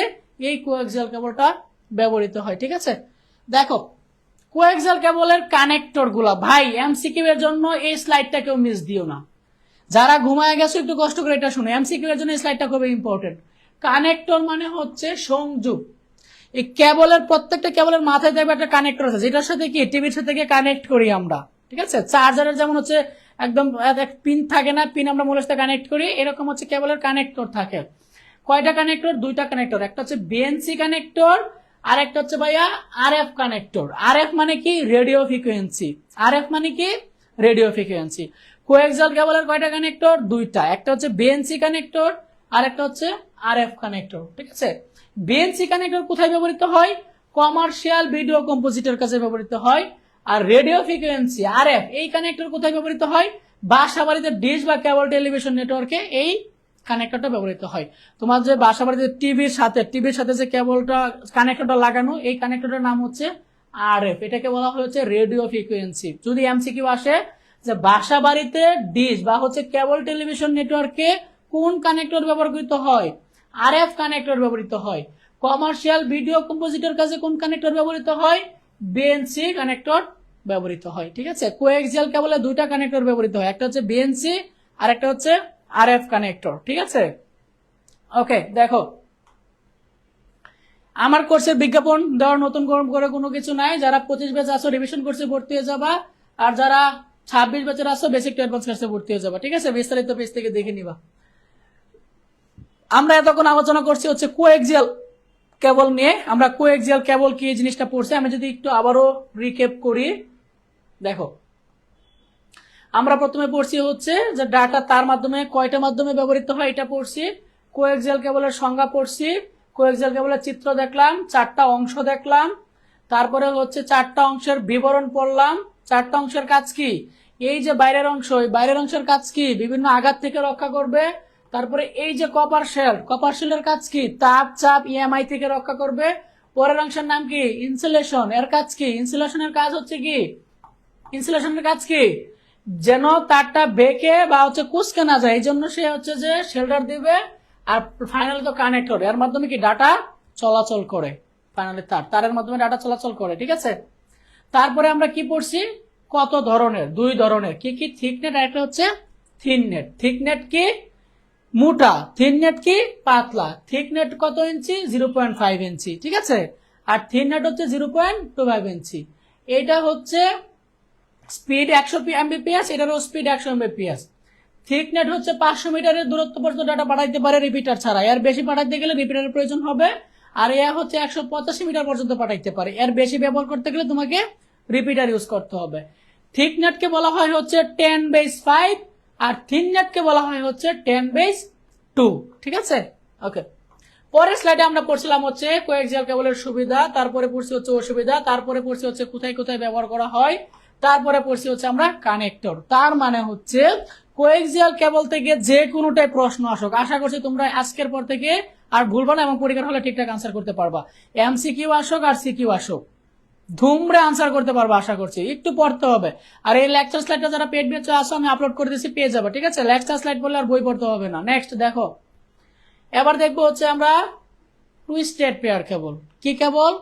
এই কোএক্সিয়াল কেবলটা ব্যবহৃত হয়, ঠিক আছে? দেখো কোএক্সিয়াল কেবলের কানেক্টর গুলা, ভাই এমসিকিউ এর জন্য এই স্লাইডটা কেউ মিস দিও না। যারা ঘুমায় গেছো একটু কষ্ট করে এটা শুনো, এমসিকিউ এর জন্য এই স্লাইডটা খুবই ইম্পর্টেন্ট। কানেক্টর মানে হচ্ছে সংযোগ। এই কেবলের প্রত্যেকটা কেবলের মাথায় দেখবে একটা কানেক্টর আছে, যেটার সাথে কি টিভির সাথে কানেক্ট করি আমরা, ঠিক আছে? চার্জারের যেমন হচ্ছে একদম পিন থাকে না, পিন আমরা মূলের সাথে কানেক্ট করি, এরকম হচ্ছে কেবলের কানেক্টর থাকে। কয়টা কানেক্টর? 2টা কানেক্টর, একটা হচ্ছে বিএনসি কানেক্টর আর একটা হচ্ছে ভাইয়া আরএফ কানেক্টর। আরএফ মানে কি? Radio frequency. আরএফ মানে কি? Radio frequency. কোএক্সিয়াল কেবলের কয়টা কানেক্টর? 2টা, একটা হচ্ছে বিএনসি কানেক্টর আর একটা হচ্ছে আরএফ কানেক্টর, ঠিক আছে? বিএনসি কানেক্টর কোথায় ব্যবহৃত হয়? কমার্শিয়াল ভিডিও কম্পোজিটের কাছে ব্যবহৃত হয়। আর রেডিও ফ্রিকোয়েন্সি আরএফ এই কানেক্টর কোথায় ব্যবহৃত হয়? বাসা বাড়িতে ডিশ বা কেবল টেলিভিশন নেটওয়ার্কে এই কানেক্টরটা ব্যবহৃত হয়। তোমার যে বাসা বাড়িতে টিভির সাথে যে কেবলটা কানেক্টরটা লাগানো, এই কানেক্টরটার নাম হচ্ছে আরএফ, এটাকে বলা হয় হচ্ছে রেডিও ফ্রিকোয়েন্সি। যদি এমসিকিউ আসে যে বাসা বাড়িতে ডিশ বা হচ্ছে কেবল টেলিভিশন নেটওয়ার্কে কোন কানেক্টর ব্যবহৃত হয়, আরএফ কানেক্টর ব্যবহৃত হয়। কমার্শিয়াল ভিডিও কম্পোজিটর কাজে কোন কানেক্টর ব্যবহৃত হয়, বিএনসি কানেক্টর ব্যবহৃত হয়। ঠিক আছে, কোএক্সিয়াল কেবলে দুইটা কানেক্টর ব্যবহৃত হয়, একটা হচ্ছে বিএনসি আর একটা হচ্ছে আরএফ কানেক্টর। ঠিক আছে, ওকে। দেখো, আমার কোর্সের বিজ্ঞাপন দেওয়ার নতুন করে কোনো কিছু নাই। যারা 25 ব্যাচ আসো রিভিশন কোর্সে ভর্তি হয়ে যাবা, আর যারা 26 ব্যাচের আসো বেসিক টু অ্যাডভান্স কোর্সে ভর্তি হয়ে যাবা। ঠিক আছে, বিস্তারিত পেজ থেকে দেখে নিবা। আমরা এতক্ষণ আলোচনা করছি হচ্ছে কোএক্সিয়াল কেবল নিয়ে। আমরা কোএক্সিয়াল কেবল কি এই জিনিসটা পড়ছি, আমি যদি একটু আবারও রিক্যাপ করি। দেখো, আমরা প্রথমে পড়ছি হচ্ছে যে ডাটা তার মাধ্যমে কয়টা মাধ্যমে ব্যবহৃত হয় এটা পড়ছি। কোএক্সিয়াল কেবলের সংজ্ঞা পড়ছি। কোএক্সিয়াল কেবলের চিত্র দেখলাম, 4টা অংশ দেখলাম। তারপরে হচ্ছে 4টা অংশের বিবরণ পড়লাম। 4টা অংশের কাজ কি, এই যে বাইরের অংশ, এই বাইরের অংশের কাজ কি, বিভিন্ন আঘাত থেকে রক্ষা করবে। তারপরে এই যে কপার শেলের কাজ কি, তাপ চাপ ইএমআই থেকে রক্ষা করবে। পরের অংশের নাম কি, ইনসুলেশন, এর কাজ কি, ইনসুলেশনের কাজ হচ্ছে কি, ইনসুলেশনের কাজ কি, যেন তারটা বেঁকে বা হচ্ছে কুচকে না যায়, এই জন্য সে হচ্ছে যে শেল্টার দিবে। আর ফাইনালি তো কানেক্টর, এর মাধ্যমে কি ডাটা চলাচল করে, ফাইনালি তারের মাধ্যমে ডাটা চলাচল করে। ঠিক আছে, তারপরে আমরা কি পড়ছি, কত ধরনের, 2 ধরনের, কি কি, থিকনেট আর একটা হচ্ছে থিননেট। থিকনেট কি মোটা, থিননেট কি পাতলা। থিকনেট কত ইঞ্চি, 0.5 ইঞ্চি। ঠিক আছে, আর থিননেট হচ্ছে 0.25 ইঞ্চি। এটা হচ্ছে স্পিড 100 Mbps, এটারও স্পিড 100 Mbps। থিকনেট হচ্ছে 500 মিটারের দূরত্ব পর্যন্ত ডাটা পাঠাইতে পারে রিপিটার ছাড়া, এর বেশি পাঠাইতে গেলে রিপিটারের প্রয়োজন হবে। আর এ হচ্ছে 185 মিটার পর্যন্ত পাঠাইতে পারে, এর বেশি ব্যবহার করতে গেলে তোমাকে রিপিটার ইউজ করতে হবে। থিকনেটকে বলা হয় হচ্ছে 10/5 আর থিননেটকে বলা হয় হচ্ছে 10/2। ঠিক আছে, ওকে। পরের স্লাইডে আমরা পড়ছিলাম হচ্ছে কোএক্সিয়াল কেবলের সুবিধা, তারপরে পড়ছি হচ্ছে অসুবিধা, তারপরে পড়ছি হচ্ছে কোথায় কোথায় ব্যবহার করা হয়, তারপরে পড়ছি হচ্ছে আমরা কানেক্টর। তার মানে হচ্ছে কোএক্সিয়াল কেবল থেকে যে কোনোটাই প্রশ্ন আসুক, আশা করছি তোমরা আজকের পর থেকে আর ভুলবা না এবং পরীক্ষার হলে ঠিকঠাক আনসার করতে পারবা। এমসিকিউ আসুক আর সিকিউ আসুক, ধুমরে আনসার করতে পারবো আশা করছি। একটু পড়তে হবে। আর এই লেকচার স্লাইডটা যারা পেড বেচে আসো আমি আপলোড করে দিচ্ছি, পেয়ে যাবে। ঠিক আছে, লেকচার স্লাইড পড়লে আর বই পড়তে হবে না। নেক্সট দেখো, এবার দেখবো হচ্ছে আমরা টুইস্টেড পেয়ার কেবল। কি কেবল,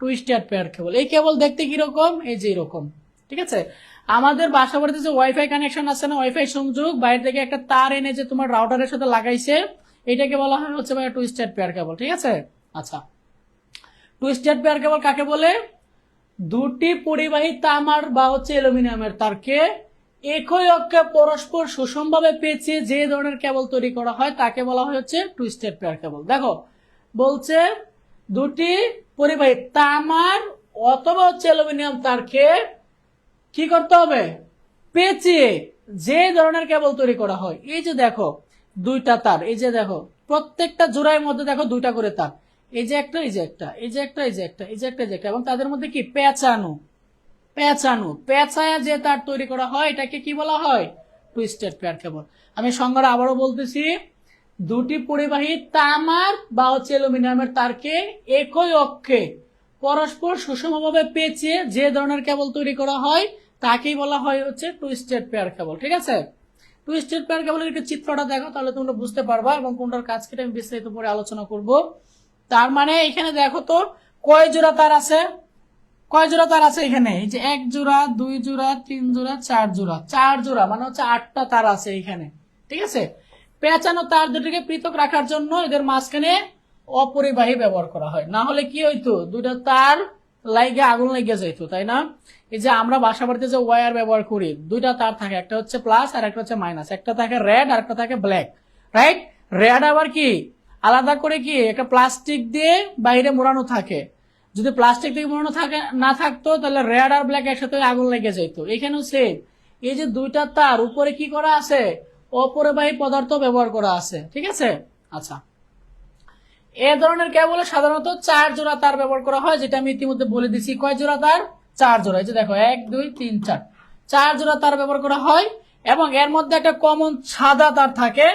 টুইস্টেড পেয়ার কেবল। এই কেবল দেখতে কিরকম, এই যে এরকম। ঠিক আছে, আমাদের বাসা বাড়িতে যে ওয়াইফাই কানেকশন আছে না, ওয়াইফাই সংযোগ, বাইরে থেকে একটা তার এনে যে তোমার রাউটারের সাথে লাগাইছে, এটাকে বলা হয় হচ্ছে ভাই টুইস্টেড পেয়ার কেবল। ঠিক আছে, আচ্ছা, টুইস্টেড পেয়ার কেবল কাকে বলে, দুটি পরিবাহী তামার বা হচ্ছে অ্যালুমিনিয়ামের তারকে একই অক্ষে পরস্পর সুষমভাবে পেঁচিয়ে যে ধরনের কেবল তৈরি করা হয় তাকে বলা হয় হচ্ছে টুইস্টেড পেয়ার কেবল। দেখো বলছে দুটি পরিবাহী তামার অথবা হচ্ছে অ্যালুমিনিয়াম তারকে কি করতে হবে, পেঁচিয়ে যে ধরনের কেবল তৈরি করা হয়। এই যে দেখো 2টা তার, এই যে দেখো প্রত্যেকটা জোড়ার মধ্যে দেখো 2টা করে তার, এই যে একটা, এই যে একটা, এই যে একটা, এই যে একটা, এই যে একটা, এই যে একটা, এবং তাদের মধ্যে কি পেঁচায়া যে তার তৈরি করা হয় এটাকে কি বলা হয়, টুইস্টেড পেয়ার কেবল। আমি সংজ্ঞাটা আবারও বলতেছি, দুটি পরিবাহী তামার বা হচ্ছে অ্যালুমিনিয়ামের তারকে একই অক্ষে পরস্পর সুষমভাবে পেঁচিয়ে যে ধরনের কেবল তৈরি করা হয় তাকেই বলা হয় হচ্ছে টুইস্টেড পেয়ার কেবল। ঠিক আছে, টুইস্টেড পেয়ার কেবলের একটা চিত্রটা দেখো, তাহলে তোমরা বুঝতে পারবা এবং কোনটার কাজ কেটে আমি বিস্তারিত পরে আলোচনা করব। তার মানে এখানে দেখো তো কয় জোড়া তার আছে, কয় জোড়া তার আছে এখানে, এই যে 1 জোড়া 2 জোড়া 3 জোড়া 4 জোড়া, 4 জোড়া মানে হচ্ছে 8টা তার আছে এখানে। ঠিক আছে, পেঁচানো তার দুটিকে পৃথক রাখার জন্য এদের মাঝখানে অপরিবাহী ব্যবহার করা হয়, না হলে কি হইতো, 2টা তার লাইগে আগুন লেগে যাইতো, তাই না। এই যে আমরা বাসা বাড়িতে যে ওয়্যার ব্যবহার করি, 2টা তার থাকে, একটা হচ্ছে প্লাস আর একটা হচ্ছে মাইনাস, একটা থাকে রেড আর একটা থাকে ব্ল্যাক, রাইট। রেড আবার কি আলাদা করে কি একটা প্লাস্টিক দিয়ে বাইরে মোড়ানো থাকে, যদি প্লাস্টিক দিয়ে মোড়ানো থাকে না থাকতো তাহলে রেড আর ব্ল্যাক একসাথে আগুন লেগে যেত। এখানেও সেম, এই যে 2টা তার উপরে কি করা আছে, অপরিবাহী পদার্থ ব্যবহার করা আছে। ঠিক আছে, আচ্ছা, এ ধরনের কেবলে সাধারণত 4 জোড়া তার ব্যবহার করা হয়, যেটা আমি ইতিমধ্যে বলে দিছি। কয় জোড়া তার, 4 জোড়া। এই যে দেখো 1 2 3 4, 4 জোড়া তার ব্যবহার করা হয় এবং এর মধ্যে একটা কমন সাদা তার থাকে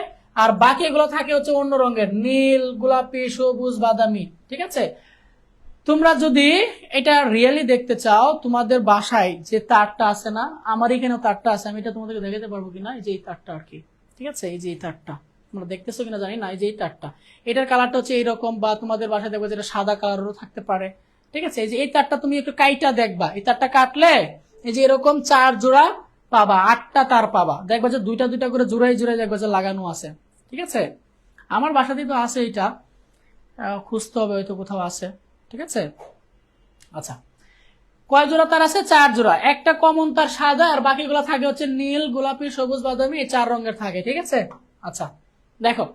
আর বাকি এগুলো থাকে হচ্ছে অন্য রঙের, নীল, গোলাপি, সবুজ, বাদামি। ঠিক আছে, তোমরা যদি এটা রিয়েলি দেখতে চাও, তোমাদের বাসায় যে তারটা আছে না, আমার এখানেও তারটা আছে, আমি এটা তোমাদেরকে দেখাতে পারবো কিনা, এই যে এই তারটা আর কি, ঠিক আছে, এই যে এই তারটা তোমরা দেখতেছো কিনা জানি না, এই যে এই তারটা, এটার কালারটা হচ্ছে এইরকম, বা তোমাদের বাসায় দেখবো যেটা সাদা কালারেরও থাকতে পারে, ঠিক আছে। এই যে এই তারটা তুমি একটু কাইটা দেখবা, এই তারটা কাটলে এই যে এরকম 4 জোড়া পাবা, 8টা তার পাবা, দেখবা যে দুইটা দুইটা করে জোড়াই জোড়াই দেখবা যে লাগানো আছে, ঠিক আছে। আমার বাসাতেই তো আছে এটা, খুঁজতে হবে, হয়তো কোথাও আছে, ঠিক আছে। আচ্ছা, কয় জোড়া তার আছে? 4 জোড়া। একটা কমন তার সাদা, আর বাকিগুলো থাকে হচ্ছে নীল, গোলাপি, সবুজ, বাদামি, এই 4 রঙের থাকে, ঠিক আছে। আচ্ছা দেখো,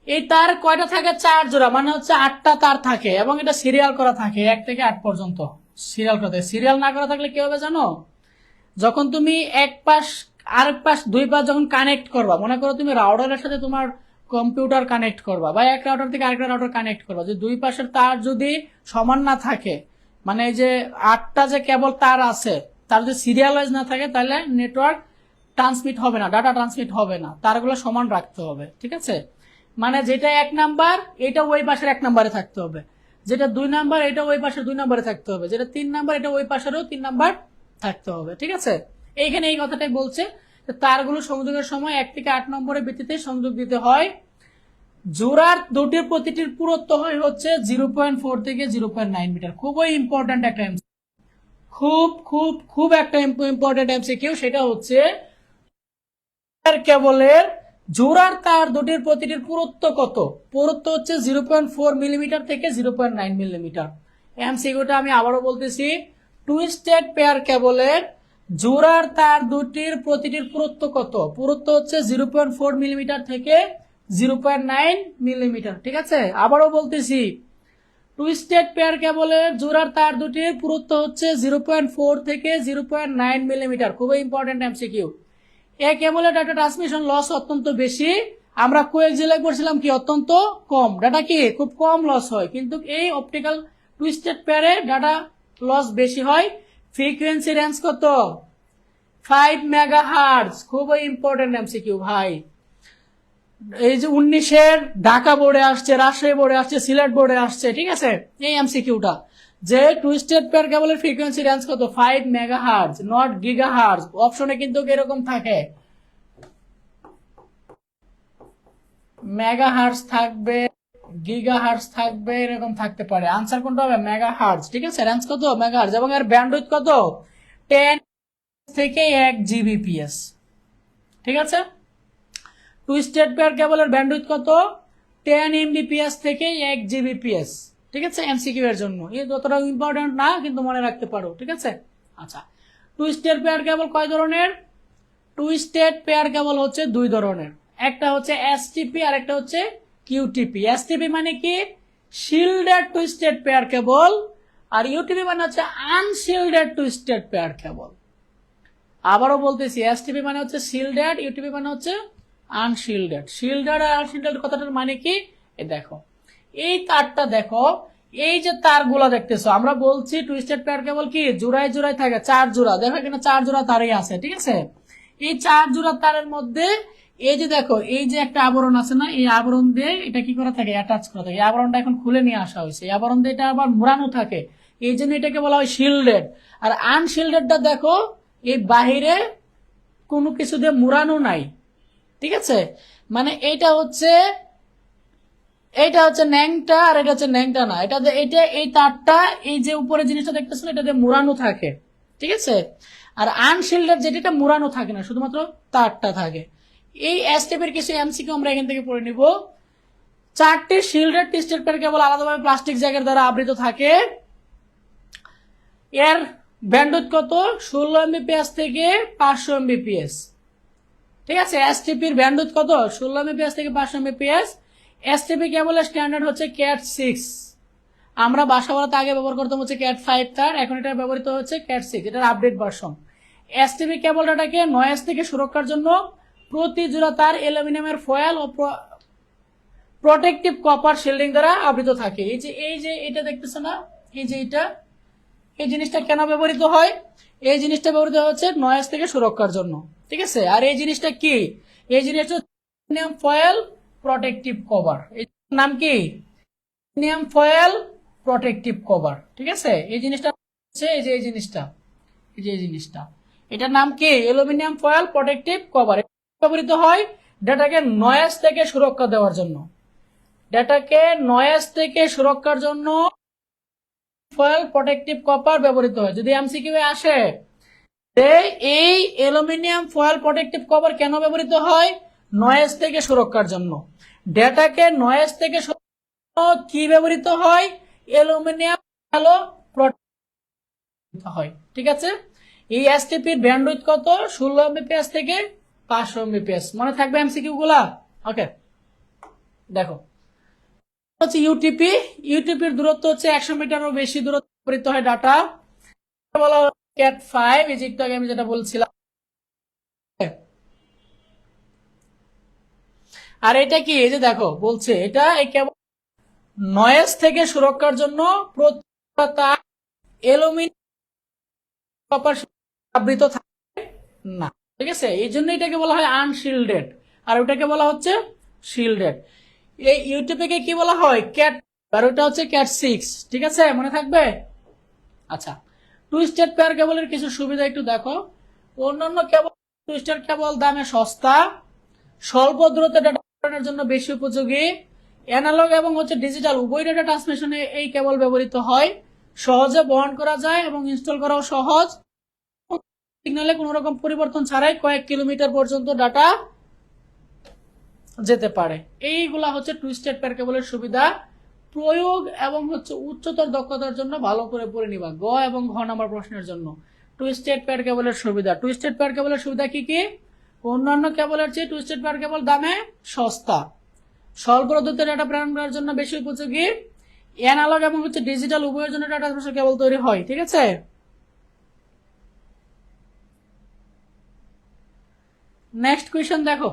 এই তার কয়টা থাকে? 4 জোড়া, মানে হচ্ছে 8টা তার থাকে, এবং এটা সিরিয়াল করা থাকে 1 থেকে 8 পর্যন্ত সিরিয়াল করা থাকে। সিরিয়াল না করা থাকলে কি হবে জানো? যখন তুমি এক পাশ আরেক পাশ, দুই পাশ যখন কানেক্ট করবা, মনে করো তুমি রাউটারের সাথে তোমার কম্পিউটার কানেক্ট করবা, বা এক রাউটার থেকে আরেকটা রাউটার কানেক্ট করবা, যে দুই পাশের তার যদি সমান না থাকে, মানে এই যে 8টা যে কেবল তার আছে, তার যদি সিরিয়াল ওয়াইজ না থাকে, তাহলে নেটওয়ার্ক ট্রান্সমিট হবে না, ডাটা ট্রান্সমিট হবে না, তারগুলো সমান রাখতে হবে, ঠিক আছে। মানে যেটা 1 নাম্বার, এটা ওই পাশের 1 নাম্বারে থাকতে হবে, যেটা 2 নাম্বার, এটা ওই পাশের 2 নাম্বারে থাকতে হবে, যেটা 3 নাম্বার, এটা ওই পাশেরও 3 নাম্বার থাকতে হবে, ঠিক আছে। এইখানে এই কথাটাই বলছে, তারগুলো সংযোগের সময় 1 থেকে 8 নম্বরের ভিত্তিতে সংযোগ দিতে হয়। জোড়ার দুটির প্রতিটির পুরুত্ব হয় হচ্ছে 0.4 থেকে 0.9 মিটার। খুবই ইম্পর্টেন্ট একটা এমসিকিউ, খুব খুব খুব একটা ইম্পর্টেন্ট এমসিকিউ। সেটা হচ্ছে কেবলের জোড়ার তার দুটির প্রতিটির পুরুত্ব কত? পুরুত্ব হচ্ছে 0.4 মিলিমিটার থেকে 0.9 মিলিমিটার। এমসিকিউটা আমি আবারও বলতেছি, টুইস্টেড পেয়ার কেবলের জোড়ার তার দুটির প্রতিটির পুরুত্ব কত? পুরুত্ব হচ্ছে 0.4 মিলিমিটার থেকে 0.9 মিলিমিটার, ঠিক আছে। আবারও বলতেছি, টুইস্টেড পেয়ার কেবলের জোড়ার তার দুটির পুরুত্ব হচ্ছে 0.4 থেকে 0.9 মিলিমিটার। খুবই ইম্পর্টেন্ট এমসিকিউ। এ কেবলের ডাটা ট্রান্সমিশন লস অত্যন্ত বেশি। আমরা কোয়েক্সিয়ালে করছিলাম কি অত্যন্ত কম, ডাটা কি খুব কম লস হয়, কিন্তু এই অপটিক্যাল টুইস্টেড পেয়ারে ডাটা লস বেশি হয়। ফ্রিকোয়েন্সি রেঞ্জ কত? 5 মেগাহার্টজ। খুবই ইম্পর্টেন্ট এমসিকিউ ভাই। এই যে 19-এর ঢাকা বোর্ডে আসছে, রাজশাহী বোর্ডে আসছে, সিলেট বোর্ডে আসছে, ঠিক আছে। এই এমসিকিউটা যে টুইস্টেড পেয়ার কেবলের ফ্রিকোয়েন্সি রেঞ্জ কত? 5 মেগাহার্টজ, নট গিগাহার্টজ। অপশনে কিন্তু এরকম থাকে, মেগাহার্টজ থাকবে, গিগাহার্টজ থাকবে, এরকম থাকতে পারে। আনসার কোনটা হবে? মেগাহার্টজ, ঠিক আছে। রেঞ্জ কত? মেগাহার্টজ। এবং এর ব্যান্ডউইথ কত? 10 থেকে 1 জিবিপিএস, ঠিক আছে। টুইস্টেড পেয়ার কেবলের ব্যান্ডউইথ কত? 10 এমবিপিএস থেকে 1 জিবিপিএস, ঠিক আছে। এমসিকিউ এর জন্য এই যতটা ইম্পর্টেন্ট না, কিন্তু মনে রাখতে পারো, ঠিক আছে। আচ্ছা, টুইস্টেড পেয়ার কেবল কয় ধরনের? টুইস্টেড পেয়ার কেবল হচ্ছে 2 ধরনের, একটা হচ্ছে এসটিপি আর একটা হচ্ছে কিউটিপি। এসটিপি মানে কি? শিল্ডেড টুইস্টেড পেয়ার কেবল, আর ইউটিপি মানে হচ্ছে আনশিল্ডেড টুইস্টেড পেয়ার কেবল। আবারও বলতেছি, এসটিপি মানে হচ্ছে শিল্ডেড, ইউটিপি মানে হচ্ছে আনশিল্ডেড। শিল্ডেড আর আনশিল্ডেড কথাটার মানে কি? এই দেখো, এই তারটা দেখো, এই যে তারগুলো দেখতেছো, আমরা বলছি টুইস্টেড পেয়ার কেবল কি জোড়ায় জোড়ায় থাকে, 4 জোড়া। দেখো এখানে 4 জোড়া তারই আছে, ঠিক আছে। এই 4 জোড়া তারের মধ্যে এই যে দেখো, এই যে একটা আবরণ আছে না, এই আবরণ দিয়ে এটা কি করা থাকে? অ্যাটাচ করা থাকে। এই আবরণটা এখন খুলে নিয়ে আসা হয়েছে, এই আবরণ দিয়ে এটা আবার মোড়ানো থাকে, এই জন্য এটাকে বলা হয় শিল্ডেড। আর আনশিল্ডেডটা দেখো, এই বাহিরে কোনো কিছু দিয়ে মোড়ানো নাই, ঠিক আছে। মানে এইটা হচ্ছে ন্যাংটা, আর এটা হচ্ছে ন্যাংটা না। এটা এই তারটা, এই যে উপরে জিনিসটা দেখতেছেন, এটা দিয়ে মোড়ানো থাকে, ঠিক আছে। আর আনশিল্ডেড যেটা মোড়ানো থাকে না, শুধুমাত্র তারটা থাকে। এই এসটিপির কিছু এমসিকিউ আমরা এখান থেকে পড়ে নিব। 4টি শিল্ডেড টুইস্টেড পেয়ার কেবল আলাদাভাবে প্লাস্টিক জ্যাকের দ্বারা আবৃত থাকে। এর ব্যান্ডউইথ কত? 16 এমবিপিএস থেকে 500 এমবিপিএস, ঠিক আছে। এসটিপির ব্যান্ডউইথ কত? 16 এমবিপিএস থেকে 500 এমবিপিএস। এসটিপি কেবলের স্ট্যান্ডার্ড হচ্ছে ক্যাট 6। আমরা বাসা বাড়াতে আগে ব্যবহার করতাম হচ্ছে ক্যাট 5 তার, এখন এটা ব্যবহৃত হচ্ছে ক্যাট 6, এটার আপডেট ভার্সন। এসটিপি কেবল ডাটাকে নয়েজ থেকে সুরক্ষার জন্য প্রতি জোড়া তার অ্যালুমিনিয়ামের ফয়েল ও প্রোটেক্টিভ কপার শিল্ডিং দ্বারা আবৃত থাকে। এই যে এটা দেখতেছ না, এই যে এই জিনিসটা কেন ব্যবহৃত হয়? এই জিনিসটা ব্যবহৃত হচ্ছে নয়েজ থেকে সুরক্ষার জন্য, ঠিক আছে। আর এই জিনিসটা কি? এই জিনিসটা অ্যালুমিনিয়াম ফয়েল প্রোটেক্টিভ কভার। এর নাম কি? অ্যালুমিনিয়াম ফয়েল প্রোটেক্টিভ কভার, ঠিক আছে। এই জিনিসটা হচ্ছে এই যে এই জিনিসটা এটার নাম কি? Aluminium foil protective cover. ব্যবহৃত হয় ডেটাকে নয়েজ থেকে সুরক্ষা দেওয়ার জন্য। ডেটাকে নয়েজ থেকে সুরক্ষার জন্য ফয়েল প্রোটেক্টিভ কভার ব্যবহৃত হয়। যদি এমসিকিউ আসে যে এই অ্যালুমিনিয়াম ফয়েল প্রোটেক্টিভ কভার কেন ব্যবহৃত হয়? নয়েজ থেকে সুরক্ষার জন্য। ডেটাকে নয়েজ থেকে কি ব্যবহৃত হয়? অ্যালুমিনিয়াম হয়, ঠিক আছে। এই এসটিপির ব্যান্ডউইথ কত? 16 এমবিপিএস থেকে 500 এমবিপিএস। মনে থাকবে এমসিকিউ গুলা? ওকে, দেখো হচ্ছে ইউটিপির দূরত্ব হচ্ছে 100 মিটারও বেশি দূরত্ব ব্যবহৃত হয় ডাটা। বলা হয় ক্যাট 5, এই যে একটু আগে আমি যেটা বলছিলাম। আর এটা কি? এই যে দেখো বলছে এটা কেবল নয়েজ থেকে সুরক্ষার জন্য অ্যালুমিনিয়াম কপার আবৃত থাকে না, ঠিক আছে। এই জন্য এটাকে বলা হয় আনশিল্ডেড, আর ওটাকে বলা হচ্ছে শিল্ডেড। এই ইউটিপিকে কি বলা হয়? ক্যাট, আর ওটা হচ্ছে ক্যাট 6, ঠিক আছে, মনে থাকবে। আচ্ছা, টুইস্টেড পেয়ার কেবলের কিছু সুবিধা একটু দেখো। অন্যান্য কেবল টুইস্টেড কেবল দামে সস্তা, স্বল্প দূরত্বে ডেটা পাঠানোর জন্য বেশি উপযোগী, অ্যানালগ এবং হচ্ছে ডিজিটাল উভয় ডেটা ট্রান্সমিশনে এই কেবল ব্যবহৃত হয়, সহজে বহন করা যায় এবং ইনস্টল করাও সহজ, সিগন্যালে কোনো রকম পরিবর্তন ছাড়াই কয়েক কিলোমিটার পর্যন্ত ডাটা যেতে পারে। এইগুলা হচ্ছে টুইস্টেড পেয়ার কেবলের সুবিধা। প্রয়োগ এবং হচ্ছে উচ্চতর দক্ষতার জন্য ভালো করে পড়ে নিবা গ এবং ঘ নাম্বার প্রশ্নের জন্য। টুইস্টেড পেয়ার কেবলের সুবিধা, টুইস্টেড পেয়ার কেবলের সুবিধা কি কি? অন্যান্য কেবলের চেয়ে টুইস্টেড পেয়ার কেবল দামে সস্তা, স্বল্প দূরত্বে ডাটা প্রেরণ করার জন্য বেশি উপযোগী, অ্যানালগ এবং হচ্ছে ডিজিটাল উভয়ের জন্য ডাটা ট্রান্সফার কেবল তৈরি হয়, ঠিক আছে। নেক্সট কোয়েশ্চেন দেখো,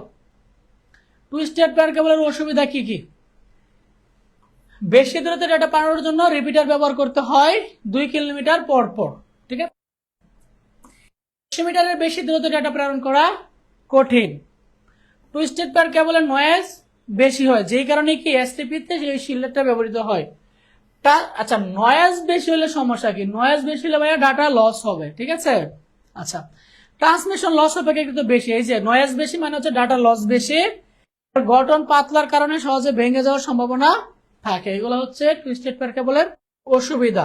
টুইস্টেড পেয়ার কেবলের অসুবিধা কি কি? বেশি দূরত্বে ডাটা পাঠানোর জন্য রিপিটার ব্যবহার করতে হয় 2 কিলোমিটার পর পর, ঠিক আছে। 100 মিটারের বেশি দূরত্বে ডাটা প্রেরণ করা কঠিন। টুইস্টেড পেয়ার কেবলের নয়েজ বেশি হয়, যেই কারণে কি এসটিপিতে সেই শিল্ডটা ব্যবহৃত হয়। আচ্ছা, নয়েজ বেশি হলে সমস্যা কি? নয়েজ বেশি হলে ভাইয়া ডাটা লস হবে, ঠিক আছে। আচ্ছা, ট্রান্সমিশন লস অপেক্ষা কিন্তু বেশি। এই যে নয়েজ বেশি মানে হচ্ছে ডাটা লস বেশি, গঠন পাতলার কারণে সহজে ভেঙে যাওয়ার সম্ভাবনা থাকে। এগুলো হচ্ছে টুইস্টেড পেয়ার কেবলের অসুবিধা।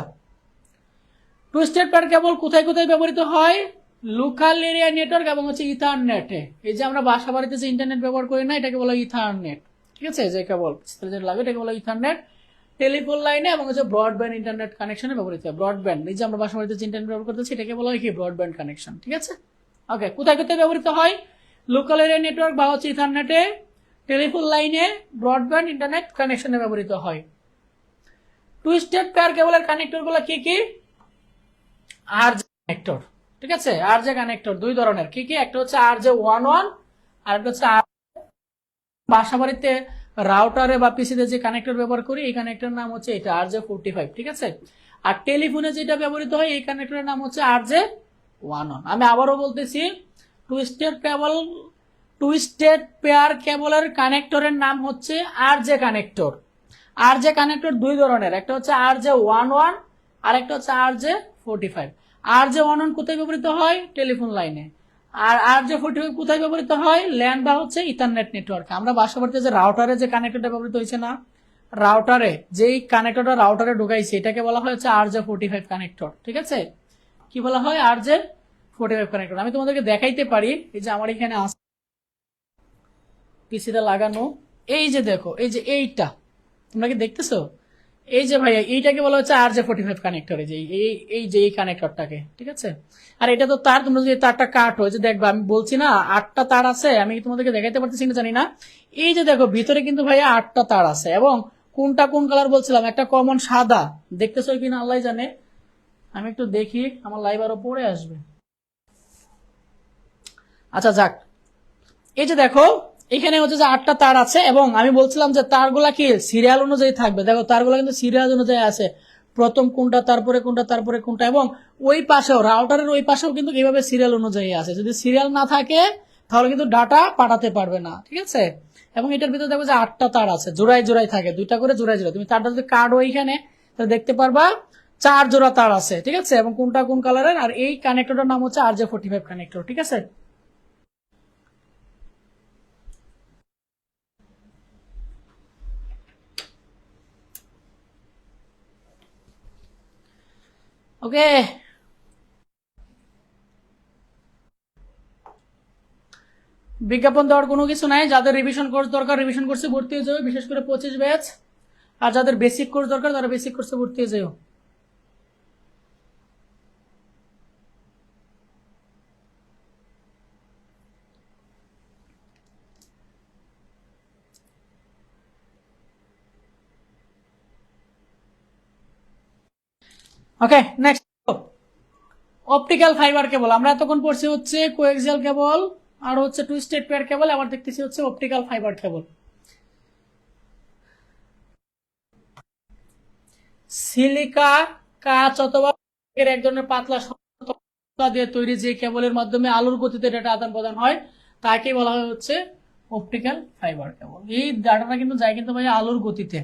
টুইস্টেড পেয়ার কেবল কোথায় কোথায় ব্যবহৃত হয়? লোকাল এরিয়া নেটওয়ার্ক এবং হচ্ছে ইথারনেটে। এই যে আমরা বাসা বাড়িতে যে ইন্টারনেট ব্যবহার করি না, এটাকে বলা ইথারনেট, ঠিক আছে। যে কেবল লাগে এটাকে বলা ইথারনেট। টেলিফোন লাইনে এবং হচ্ছে ব্রডব্যান্ড ইন্টারনেট কানেকশনে ব্যবহৃত হয়। ব্রডব্যান্ড, এই যে আমরা বাসা বাড়িতে যে ইন্টারনেট ব্যবহার করতেছি এটাকে বলা হয় কি? ব্রডব্যান্ড কানেকশন, ঠিক আছে। ওকে, কোথায় কোথায় ব্যবহৃত হয়? লোকাল এরিয়া নেটওয়ার্ক বা হচ্ছে ইথারনেটে, টেলিফোন লাইনে, ব্রডব্যান্ড ইন্টারনেট কানেকশনে ব্যবহৃত হয়। টুইস্টেড পেয়ার কেবলের কানেক্টরগুলো কি কি? আরজে কানেক্টর, ঠিক আছে। আরজে কানেক্টর দুই ধরনের, কি কি? একটা হচ্ছে RJ11 আর একটা হচ্ছে বাসা বাড়িতে রাউটারে বা পিসিতে যে কানেক্টর ব্যবহার করি এই কানেক্টরের নাম হচ্ছে এটা RJ45, ঠিক আছে। আর টেলিফোনে যেটা ব্যবহৃত হয় এই কানেক্টরের নাম হচ্ছে RJ11। আমি আবারও বলতেছি, টুইস্টেড পেয়ার কেবলের কানেক্টরের নাম হচ্ছে আরজে কানেক্টর। আরজে কানেক্টর দুই ধরনের, একটা হচ্ছে RJ11 আর একটা হচ্ছে RJ45। RJ11 কোথায় ব্যবহৃত হয়? টেলিফোন লাইনে। আর RJ45 কোথায় ব্যবহৃত হয়? ল্যান বা হচ্ছে ইথারনেট নেটওয়ার্কে। আমরা বাসা বাড়িতে যে রাউটারে যে কানেক্টরটা ব্যবহৃত হয়েছে না, রাউটারে যেই কানেক্টরটা রাউটারে ঢুকাইছে এটাকে বলা হচ্ছে RJ45 কানেক্টর, ঠিক আছে। কি বলা হয়? RJ45 connector. আমি তোমাদেরকে দেখাইতে পারি, এই যে আমার এখানে আছে পিসিতে লাগানো, এই যে দেখো, এই যে এইটা তোমরা কি দেখতেছো? এই যে ভাইয়া এইটাকে বলা হচ্ছে RJ45 কানেক্টর, এই যে এই কানেক্টরটাকে, ঠিক আছে। আর এটা তো তার, তোমরা যদি তারটা কাট হয়েছে দেখবা, আমি বলছি না 8টা তার আছে, আমি তোমাদেরকে দেখাইতে পারতেছি না জানি না। এই যে দেখো ভিতরে কিন্তু ভাইয়া 8টা তার আছে, এবং কোনটা কোন কালার বলছিলাম, একটা কমন সাদা, দেখতেছো কিনা আল্লাহ জানে। আমি একটু দেখি, আমার লাইভ আরো পরে আসবে। আচ্ছা যাক, এই যে দেখো এখানে হচ্ছে যে 8টা তার আছে, এবং আমি বলছিলাম যে তারগুলা কি সিরিয়াল অনুযায়ী থাকবে। দেখো তারগুলা কিন্তু সিরিয়াল অনুযায়ী আছে, প্রথম কোনটা তারপরে কোনটা তারপরে কোনটা, এবং ওই পাশেও রাউটারের ওই পাশেও কিন্তু এইভাবে সিরিয়াল অনুযায়ী আছে। যদি সিরিয়াল না থাকে তাহলে কিন্তু ডাটা পাঠাতে পারবে না, ঠিক আছে। এবং এটার ভিতরে দেখো যে 8টা তার আছে, জোড়ায় জোড়ায় থাকে, দুইটা করে জোড়ায় জোড়ায়। তুমি তারটা যদি কাটো এইখানে, তো দেখতে পারবা 4 জোড়া তার আছে, ঠিক আছে, এবং কোনটা কোন কালারের, আর এই কানেক্টরটার নাম হচ্ছে RJ45 কানেক্টর, ঠিক আছে। ওকে, বিজ্ঞাপন দেওয়ার কোনো কিছু নাই। যাদের রিভিশন কোর্স দরকার রিভিশন কোর্সে ভর্তি হয়ে যাবে, বিশেষ করে 25 ব্যাচ। আর যাদের বেসিক কোর্স দরকার তারা বেসিক কোর্সে ভর্তি হয়ে যাও। ওকে, নেক্সট অপটিক্যাল ফাইবার কেবল। আমরা এতক্ষণ পড়ছি হচ্ছে কোএক্সিয়াল কেবল আর হচ্ছে টুইস্টেড পেয়ার কেবল, আবার দেখতেছি হচ্ছে অপটিক্যাল ফাইবার কেবল। সিলিকা, কাঁচ অথবা এর এক ধরনের পাতলা সুতা দিয়ে তৈরি যে কেবলের মাধ্যমে আলোর গতিতে ডাটা আদান প্রদান হয় তাকে বলা হয় হচ্ছে অপটিক্যাল ফাইবার কেবল। এই ডাটাটা কিন্তু যায় কিন্তু ভাই আলোর গতিতে,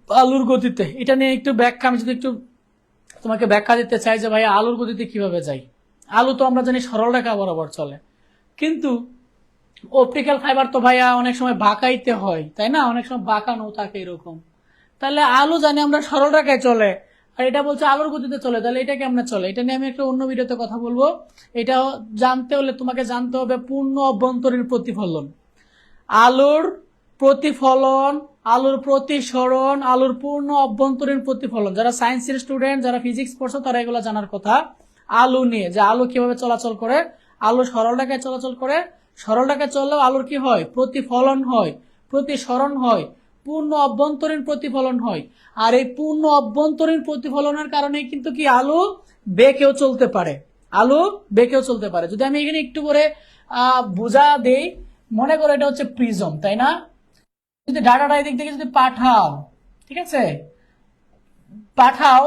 আলোর গতিতে। এটা নিয়ে একটু ব্যাখ্যা, আমি যদি একটু তোমাকে ব্যাখ্যা দিতে চাই যে ভাই আলোর গতিতে কিভাবে যায়। আলো তো আমরা জানি সরল রেখা বরাবর চলে, কিন্তু অপটিক্যাল ফাইবার তো ভাইয়া অনেক সময় বাঁকাইতে হয়, তাই না, অনেক সময় বাঁকানো থাকে এরকম। তাহলে আলো জানি আমরা সরল রেখায় চলে, আর এটা বলছে আলোর গতিতে চলে, তাহলে এটা কেমনে চলে? এটা নিয়ে আমি একটা অন্য ভিডিওতে কথা বলবো। এটা জানতে হলে তোমাকে জানতে হবে পূর্ণ অভ্যন্তরীণ প্রতিফলন, আলোর প্রতিফলন, আলোর প্রতিসরণ, আলোর পূর্ণ অভ্যন্তরীণ প্রতিফলন। যারা সায়েন্সের স্টুডেন্ট, যারা ফিজিক্স পড়ছো তারা এগুলো জানার কথা আলো নিয়ে, যে আলো কিভাবে চলাচল করে। আলো সরল রেখায় চলাচল করে, সরল রেখায় চললেও আলোর কি হয়? প্রতিফলন হয়, প্রতিসরণ হয়, পূর্ণ অভ্যন্তরীণ প্রতিফলন হয়। আর এই পূর্ণ অভ্যন্তরীণ প্রতিফলনের কারণে কিন্তু কি আলো বেঁকেও চলতে পারে, আলো বেঁকেও চলতে পারে। যদি আমি এখানে একটু করে বোঝা দেই, মনে করো এটা হচ্ছে প্রিজম, তাই না? যদি ডাটাটা এদিক থেকে যদি পাঠাও, ঠিক আছে, পাঠাও,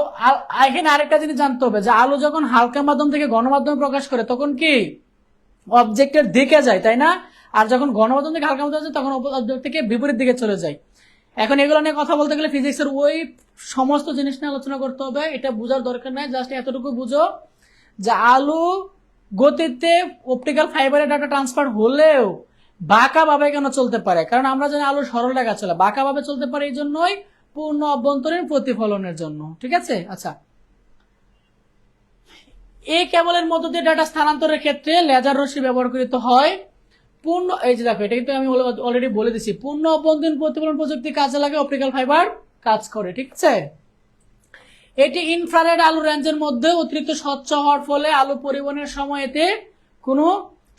এখানে আরেকটা জিনিস জানতে হবে যে আলো যখন হালকা মাধ্যম থেকে গণমাধ্যমে প্রকাশ করে তখন কি অবজেক্টের দিকে যায়, তাই না? আর যখন গণমাধ্যম থেকে হালকা মাধ্যমে যায় তখন অবজেক্ট থেকে বিপরীত দিকে চলে যায়। এখন এগুলো নিয়ে কথা বলতে গেলে ফিজিক্সের ওই সমস্ত জিনিস নিয়ে আলোচনা করতে হবে, এটা বোঝার দরকার নাই। জাস্ট এতটুকু বুঝো যে আলো গতিতে অপটিক্যাল ফাইবারে ডাটা ট্রান্সফার হলেও বাঁকা ভাবে কেন চলতে পারে? কারণ আমরা জানি আলো সরল রেখা চলে, বাঁকা ভাবে চলতে পারে এই জন্যই পূর্ণ অভ্যন্তরীণ প্রতিফলনের জন্য, ঠিক আছে। আচ্ছা, এই কেবলের মধ্য দিয়ে ডাটা স্থানান্তরের ক্ষেত্রে লেজার রশ্মি ব্যবহৃত হয়। পূর্ণ, এই যে দেখো, এটা কিন্তু আমি অলরেডি বলে দিচ্ছি, পূর্ণ অভ্যন্তরীণ প্রতিফলন প্রযুক্তি কাজে লাগে অপটিক্যাল ফাইবার কাজ করে, ঠিক আছে। এটি ইনফ্রারেড আলো রেঞ্জের মধ্যে অতিরিক্ত স্বচ্ছ হওয়ার ফলে আলো পরিবহনের সময় এতে কোনো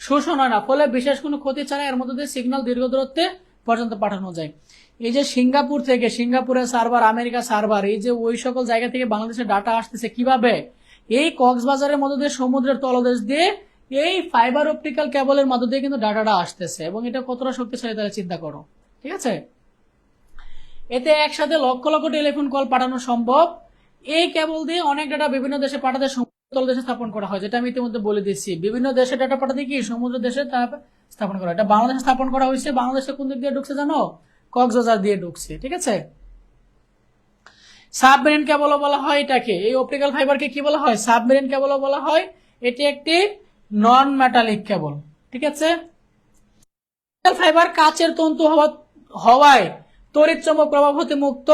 শোষণ হয় না, ফলে বিশেষ কোনো ক্ষতি ছাড়া এর মধ্যে দিয়ে সিগন্যাল দীর্ঘ দূরত্বে পর্যন্ত পাঠানো যায়। এই যে সিঙ্গাপুর থেকে, সিঙ্গাপুরের সার্ভার, আমেরিকা সার্ভার, এই যে ওই সকল জায়গা থেকে বাংলাদেশে ডাটা আসতেছে কিভাবে? এই কক্সবাজারের মধ্যে দিয়ে সমুদ্রের তলদেশ দিয়ে এই ফাইবার অপটিক্যাল কেবলের মধ্য দিয়ে কিন্তু ডাটাটা আসতেছে, এবং এটা কতটা শক্তিশালী তাহলে চিন্তা করো, ঠিক আছে। এতে একসাথে লক্ষ লক্ষ টেলিফোন কল পাঠানো সম্ভব। এই কেবল দিয়ে অনেক ডাটা বিভিন্ন দেশে পাঠাতে সমুদ্র দেশে স্থাপন করা হয়, যেটা আমি ইতিমধ্যে বলে দিচ্ছি। বিভিন্ন দেশে ডাটা পাঠাতে কি সমুদ্র দেশে স্থাপন করা, এটা বাংলাদেশে স্থাপন করা হয়েছে। বাংলাদেশে কোন দিক দিয়ে ঢুকছে জানো? কক্সবাজার দিয়ে ঢুকছে, ঠিক আছে। সাবমেরিন কেবলও বলা হয় এটাকে, এই অপটিক্যাল ফাইবারকে কি বলা হয়? সাবমেরিন কেবলও বলা হয়। এটি একটি নন মেটালিক কেবল, ঠিক আছে। ফাইবার কাচের তন্তু হওয়ায় তড়িৎ চৌম্বক প্রভাব হতে মুক্ত।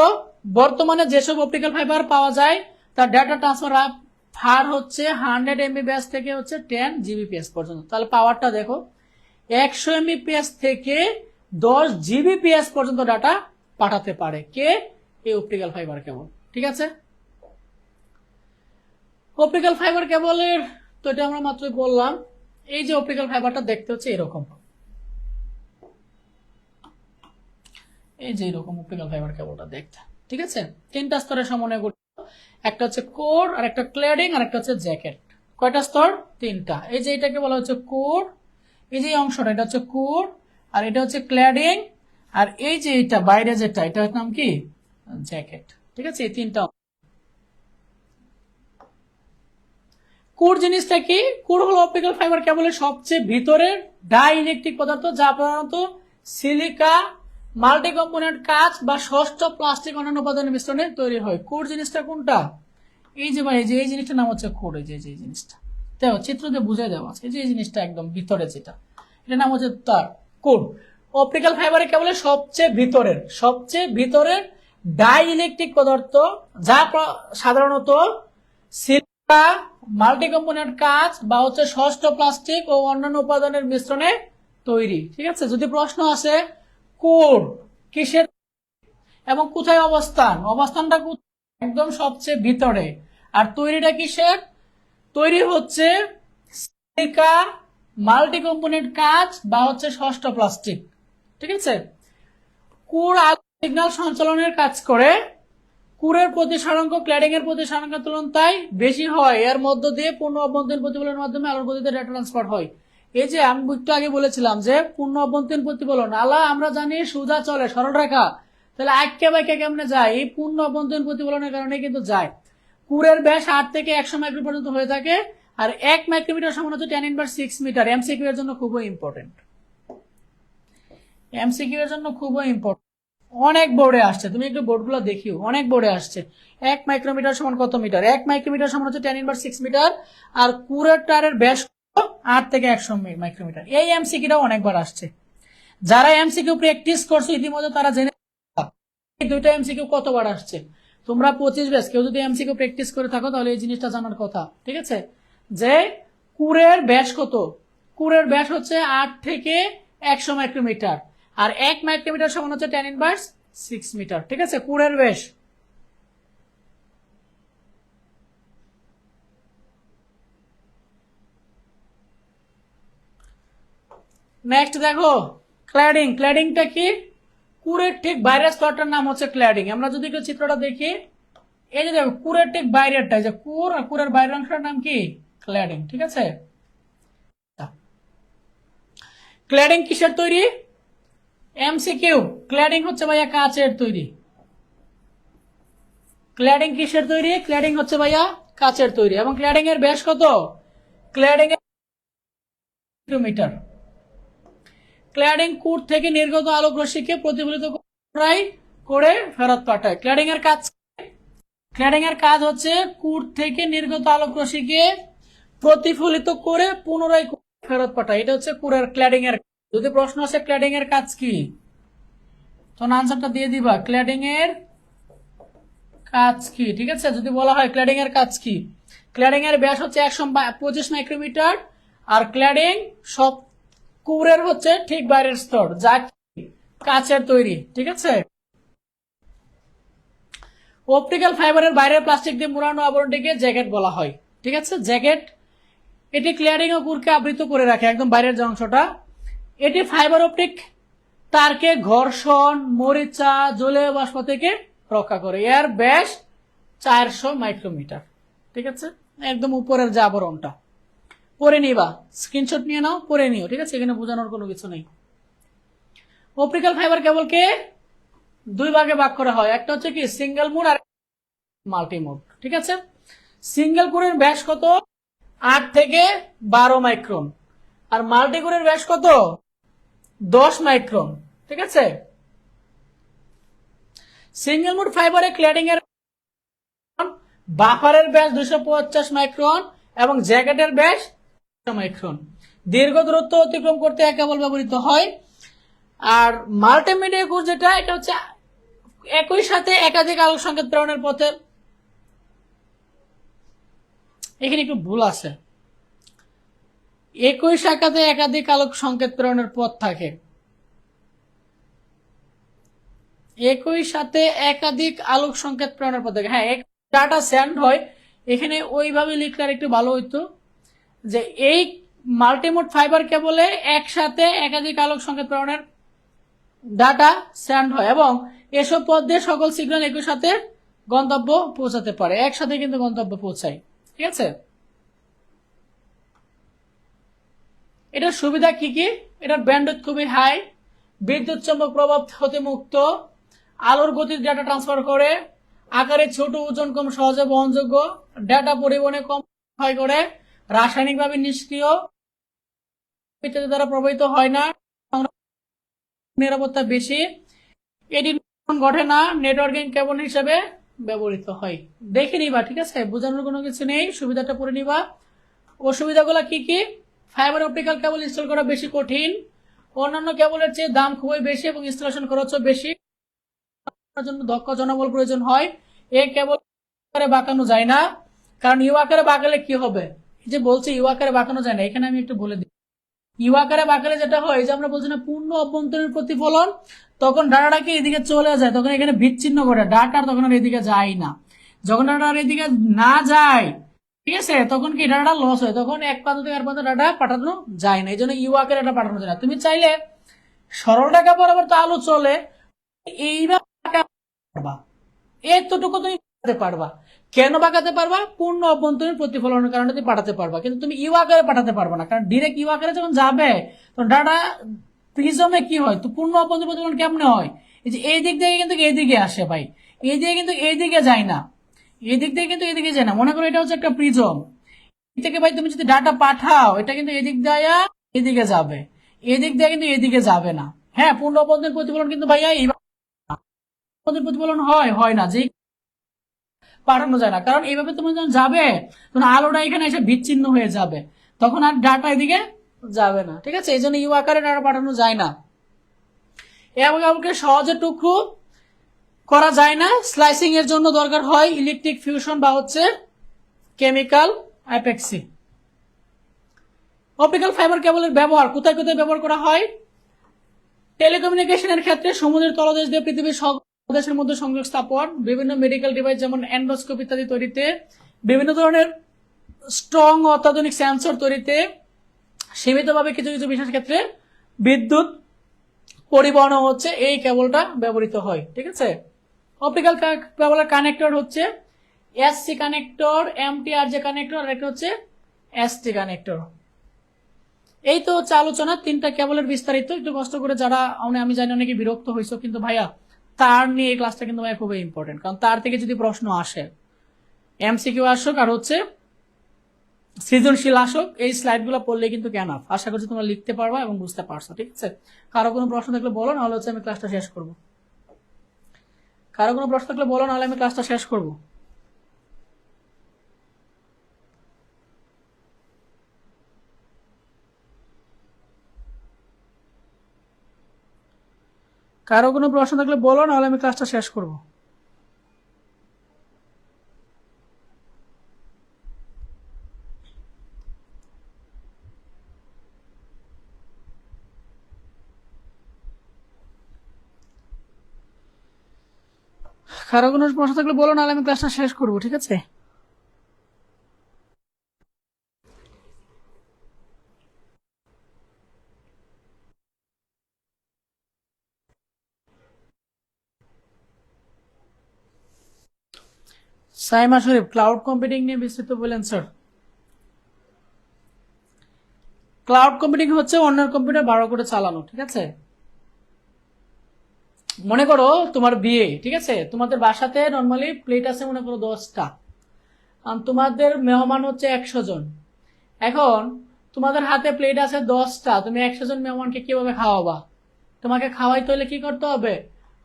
বর্তমানে যেসব অপটিক্যাল ফাইবার পাওয়া যায় তার ডাটা ট্রান্সফার হার হচ্ছে 100 MBps থেকে হচ্ছে 10 GBps পর্যন্ত। তাহলে পাওয়ারটা দেখো, 100 MBps থেকে 10 GBps পর্যন্ত ডাটা পাঠাতে পারে কে? এই অপটিক্যাল ফাইবার কেবল, ঠিক আছে। অপটিক্যাল ফাইবার কেবলের তো এটা আমরা মাত্রই বললাম। এই যে অপটিক্যাল ফাইবারটা দেখতে হচ্ছে এরকম, এই যে এরকম অপটিক্যাল ফাইবার কেবলটা দেখতে, ঠিক আছে। 3টা স্তরের সমন্বয়ে গঠিত, একটা হচ্ছে কোর, আর একটা ক্ল্যাডিং, আর একটা হচ্ছে জ্যাকেট। কয়টা স্তর? 3টা। এই যে এটাকে বলা হচ্ছে কোর, এই যে অংশটা এটা হচ্ছে কোর, আর এটা হচ্ছে ক্ল্যাডিং, আর এই যে এটা বাইরে যেটা এটার নাম কি? জ্যাকেট, ঠিক আছে। এই 3টা। কোর জিনিসটা কি? কোর হলো অপটিক্যাল ফাইবার কেবলের সবচেয়ে ভিতরের ডাই ইলেকট্রিক পদার্থ, যা প্রধানত সিলিকা মাল্টি কম্পোনেন্ট কাঁচ বা ষষ্ঠ প্লাস্টিক অন্যান্য উপাদানের মিশ্রণে তৈরি হয়। কোর জিনিসটা কোনটা? এই যে ভাই, এই জিনিসটার নাম হচ্ছে কোর। এই যে জিনিসটা দেখো, চিত্র দিয়ে বুঝে দেওয়া আছে। এই যে জিনিসটা একদম ভিতরে যেটা, এটার নাম হচ্ছে তার কোর। অপটিক্যাল ফাইবারের কেবলের সবচেয়ে ভিতরের ডাই ইলেকট্রিক পদার্থ, যা সাধারণত সিলিকা, মাল্টি কম্পোনেন্ট কাঁচ বা হচ্ছে ষষ্ঠ প্লাস্টিক ও অন্যান্য উপাদানের মিশ্রণে তৈরি। ঠিক আছে, যদি প্রশ্ন আসে কোর কিসের এবং কোথায় অবস্থানটা একদম সবচেয়ে ভিতরে। আর তৈরিটা কিসের? তৈরি হচ্ছে সিলিকা, মাল্টি কম্পোনেন্ট কাঁচ বা হচ্ছে ষষ্ঠ প্লাস্টিক। ঠিক আছে, কোর সিগন্যাল সঞ্চালনের কাজ করে। কোরের প্রতিসরাঙ্ক ক্ল্যাডিং এর প্রতিসরাঙ্কের তুলনায় বেশি হয়। এর মধ্য দিয়ে পূর্ণ অভ্যন্তরীণ প্রতিফলনের মাধ্যমে আলোর গতিতে ডেটা ট্রান্সফার হয়। এই যে আমি একটু আগে বলেছিলাম যে পূর্ণ অভ্যন্তরীণ প্রতিফলন, আলা আমরা জানি সোজা চলে সরল রেখা, তাহলে আঁকে বাইকে কেমনে যায়? এই পূর্ণ অভ্যন্তরীণ প্রতিফলনের কারণে কিন্তু যায়। কোরের ব্যাস 8 থেকে 100 মাইক্রো পর্যন্ত হয়ে থাকে, আর 1 মাইক্রোমিটার সমান হচ্ছে 10⁻6 মিটার। এমসিকিউ এর জন্য খুবই ইম্পর্টেন্ট, অনেক বোর্ডে আসছে, তুমি একটু বোর্ডগুলো দেখিও, অনেক বোর্ডে আসছে। 1 মাইক্রোমিটার সমান কত মিটার? 1 মাইক্রোমিটার সমান হচ্ছে 10⁻6 মিটার। আর কুরের টারের ব্যাস 8 থেকে 100 মাইক্রোমিটার। এই এমসিকিউটাও অনেকবার আসছে। যারা এমসিকিউ প্র্যাকটিস করছো ইতিমধ্যে তারা জেনে এই দুইটা এমসিকিউ কতবার আসছে। তোমরা 25 ব্যাচ কেউ যদি এমসিকিউ প্র্যাকটিস করে থাকো তাহলে এই জিনিসটা জানার কথা। ঠিক আছে, যে কুরের ব্যাস কত? কুরের ব্যাস হচ্ছে 8 থেকে 100 মাইক্রোমিটার, আর 1 মাইক্রোমিটার সমান হচ্ছে 10⁻6 মিটার। ঠিক আছে, কুরের ব্যাস। নেক্সট দেখো ক্ল্যাডিং। ক্ল্যাডিংটা কি? কুরের ঠিক বাইরের স্তরটার নাম হচ্ছে ক্ল্যাডিং। আমরা যদি একটু চিত্রটা দেখি, এই যে দেখো কুরের ঠিক বাইরেরটা, যে কুর আর কুরের বাইরের অংশটার নাম কি? ক্ল্যাডিং। ঠিক আছে, ক্ল্যাডিং কিসের তৈরি? এমসিকিউ। ক্ল্যাডিং হচ্ছে ভাইয়া কাচের তৈরি। ক্ল্যাডিং কিসের তৈরি? ক্ল্যাডিং হচ্ছে ভাইয়া কাচের তৈরি। এবং ক্ল্যাডিং এর ব্যাস কত? ক্ল্যাডিং এর মিটার। ক্ল্যাডিং কুর থেকে নির্গত আলোক রশ্মিকে প্রতিফলিত করে ফেরত পাঠায়। ক্ল্যাডিং এর কাজ হচ্ছে কুর থেকে নির্গত আলোক রশ্মিকে প্রতিফলিত করে পুনরায় ফেরত পাঠায়। এটা হচ্ছে কুরের ক্ল্যাডিং এর। যদি প্রশ্ন আসে ক্ল্যাডিং এর কাজ কি, তখন আনসারটা দিয়ে দিবা ক্ল্যাডিং এর কাজ কি। ঠিক আছে, যদি বলা হয় ক্ল্যাডিং এর কাজ কি, ক্ল্যাডিং এর ব্যাস হচ্ছে 125 মাইক্রোমিটার। আর ক্ল্যাডিং সব কুরের হচ্ছে ঠিক বাইরের স্তর, যা কাচের তৈরি। ঠিক আছে, অপটিক্যাল ফাইবারের বাইরের প্লাস্টিক দিয়ে মোড়ানো আবরণটিকে জ্যাকেট বলা হয়। ঠিক আছে, জ্যাকেট। এটি ক্ল্যাডিং ও কুরকে আবৃত করে রাখে, একদম বাইরের যে অংশটা। এটি ফাইবার অপটিক তারকে ঘর্ষণ, মরিচা, জলীয় বাষ্প থেকে রক্ষা করে। এর ব্যাস 400 মাইক্রোমিটার। ঠিক আছে, একদম উপরের যে আবরণটা। পরে নিবা, স্ক্রিনশট নিয়ে নাও, পরে নিও। ঠিক আছে, এখানে বোঝানোর কোনো কিছু নেই। অপটিক্যাল ফাইবার কেবলকে দুই ভাগে ভাগ করা হয়, একটা হচ্ছে কি সিঙ্গেল মোড আর মাল্টি মোড। ঠিক আছে, সিঙ্গেল কোরের ব্যাস কত? 8 থেকে 12 মাইক্রন। আর মাল্টি কোরের ব্যাস কত? 10 মাইক্রন। ঠিক আছে, সিঙ্গেল মোড ফাইবারে ক্ল্যাডিং এর বাফারের ব্যাস 250 মাইক্রন এবং জ্যাকেটের ব্যাস 100 মাইক্রন। দীর্ঘ দূরত্ব অতিক্রম করতে কেবল ব্যবহৃত হয়। আর মাল্টিমিডিয়া কোর যেটা, এটা হচ্ছে একই সাথে একাধিক আলোক সংকেত প্রেরণের পথে। এখানে একটু ভুল আছে, একই শাখাতে একাধিক আলোক সংকেত প্রেরণের পথ থাকে। একই সাথে একাধিক আলোক সংকেত প্রেরণের পথ থাকে। হ্যাঁ, ডাটা সেন্ড হয়, এখানে ওইভাবে লিখলে আর একটু ভালো হইতো, যে এই মাল্টিমোড ফাইবার কেবলে একসাথে একাধিক আলোক সংকেত প্রেরণের ডাটা সেন্ড হয়, এবং এসব পথ দিয়ে সকল সিগন্যাল একই সাথে গন্তব্য পৌঁছাতে পারে, একসাথে কিন্তু গন্তব্য পৌঁছায়। ঠিক আছে, এটার সুবিধা কি কি? এটার ব্যান্ডউইথ খুবই হাই, বিদ্যুৎ চৌম্বক প্রভাব হতে মুক্ত, আলোর গতির ডাটা ট্রান্সফার করে, আকারে ছোট, ওজন কম, সহজে বহনযোগ্য, ডাটা পরিবহনে কম ক্ষয় করে, রাসায়নিকভাবে নিষ্ক্রিয়, ইত্যাদি দ্বারা প্রভাবিত হয় না, নিরাপত্তা বেশি, এটি ঘটে না, নেটওয়ার্কিং কেবল হিসেবে ব্যবহৃত হয়। দেখে নিবা, ঠিক আছে, বোঝানোর কোনো কিছু নেই, সুবিধাটা পড়ে নিবা। অসুবিধাগুলো কি কি? ফাইবার অপটিক্যাল কেবল ইনস্টল করা বেশি কঠিন, অন্যান্য কেবলের চেয়ে দাম খুবই বেশি এবং ইনস্টলেশন খরচও বেশি, জন্য দক্ষ জনবল প্রয়োজন হয়। এই কেবল আকারে বাঁকানো যায় না, কারণ ইউ আকারে বাঁকালে কি হবে, এই যে বলছি ইউ আকারে বাঁকানো যায় না, এখানে আমি একটু বলে দিই। ইউ আকারে বাঁকালে যেটা হয়, যে আমরা বলছি না পূর্ণ অভ্যন্তরীণ প্রতিফলন, তখন ডাটাটা কি এদিকে চলে যায়, তখন এখানে বিচ্ছিন্ন করে ডাটা তখন আর এদিকে যায় না। যখন ডাটা আর এদিকে না যায়, ঠিক আছে, তখন কি ডাটা লস হয়, তখন এক প্রান্ত থেকে আর প্রান্ত ডাটা পাঠানো যায় না, এই জন্য ইউ আকারে ডাটা পাঠানো যায় না। তুমি চাইলে সরল টাকা বরাবর তো আলো চলে, এইভাবে পারবা, এতটুকু তুমি পাঠাতে পারবা। কেন বাঁকাতে পারবা? পূর্ণ অভ্যন্তরীণ প্রতিফলনের কারণে তুমি পাঠাতে পারবা, কিন্তু তুমি ইউ আকারে পাঠাতে পারবা না, কারণ ডিরেক্ট ইউ আকারে যখন যাবে তখন ডাটা প্রিজমে কি হয়, তো পূর্ণ অভ্যন্তরীণ প্রতিফলন কেমনে হয়, এই যে এই দিক থেকে কিন্তু এইদিকে আসে ভাই, এই দিকে কিন্তু এইদিকে যায় না, এই দিক থেকে কিন্তু এইদিকে যায় না। মনে করো এটা হচ্ছে একটা প্রিজম, থেকে ভাই তুমি যদি ডাটা পাঠাও, এটা কিন্তু এদিক দিয়ে এদিকে যাবে, এদিক দিয়ে কিন্তু এদিকে যাবে না। হ্যাঁ, পূর্ণ অভ্যন্তরীণ প্রতিফলন কিন্তু ভাইয়া এইভাবে প্রতিফলন হয় না, যে পাঠানো যায় না, কারণ এইভাবে তুমি যখন যাবে তখন আলোটা এখানে এসে বিচ্ছিন্ন হয়ে যাবে, তখন আর ডাটা এদিকে যাবে না, ঠিক আছে, এই জন্য ইউ আকারে ডাটা পাঠানো যায় না। এবং আমাকে সহজে টুকরো করা যায় না, স্লাইসিং এর জন্য দরকার হয় ইলেকট্রিক ফিউশন বা হচ্ছে কেমিক্যাল অ্যাপেক্সি। অপটিক্যাল ফাইবার কেবলের ব্যবহার কোথায় কোথায় ব্যবহার করা হয়? টেলিকমিউনিকেশনের ক্ষেত্রে সমুদ্রের তলদেশ দিয়ে পৃথিবীর সব দেশের মধ্যে সংযোগ স্থাপন, বিভিন্ন মেডিকেল ডিভাইস যেমন এন্ডোস্কোপ ইত্যাদি তৈরিতে, বিভিন্ন ধরনের স্ট্রং অত্যাধুনিক সেন্সর তৈরিতে, সীমিতভাবে কিছু কিছু বিশেষ ক্ষেত্রে বিদ্যুৎ পরিবহন হচ্ছে এই কেবলটা ব্যবহৃত হয়, ঠিক আছে। অপটিক্যাল কেবলের কানেক্টর হচ্ছে এসসি কানেক্টর, এমটিআরজে কানেক্টর, আর একটা হচ্ছে এসটি কানেক্টর। এই তো হচ্ছে আলোচনা তিনটা কেবলের বিস্তারিত, একটু কষ্ট করে যারা আমি জানি অনেকে বিরক্ত হয়েছে, কিন্তু ভাইয়া তার নিয়ে এই ক্লাসটা কিন্তু ভাইয়া খুবই ইম্পর্টেন্ট, কারণ তার থেকে যদি প্রশ্ন আসে, এমসিকিউ আসুক আর হচ্ছে সৃজনশীল আসুক, এই স্লাইডগুলো পড়লে কিন্তু জ্ঞান আপ, আশা করছি তোমরা লিখতে পারবা এবং বুঝতে পারছো, ঠিক আছে। কারো কোনো প্রশ্ন থাকলে বলো, নাহলে হচ্ছে আমি ক্লাসটা শেষ করবো। কারো কোনো প্রশ্ন থাকলে বলো, নাহলে আমি ক্লাসটা শেষ করবো। কারো কোনো প্রশ্ন থাকলে বলো, নাহলে আমি ক্লাসটা শেষ করবো। কারো কোনো প্রশ্ন থাকলে বলো, নাহলে আমি ক্লাসটা শেষ করবো, ঠিক আছে। সাইমা শরীফ, ক্লাউড কম্পিউটিং নিয়ে বিস্তারিত বলেন স্যার। ক্লাউড কম্পিউটিং হচ্ছে অন্যের কম্পিউটার ভাড়া করে চালানো, ঠিক আছে। মনে করো তোমার বিয়ে, ঠিক আছে, তোমাদের বাসাতে নর্মালি প্লেট আছে মনে করো 10টা, আর তোমাদের মেহমান হচ্ছে 100 জন। এখন তোমাদের হাতে প্লেট আছে 10টা, তুমি 100 জন মেহমানকে কিভাবে খাওয়াবা? তোমাকে খাওয়াইতে হলে কি করতে হবে?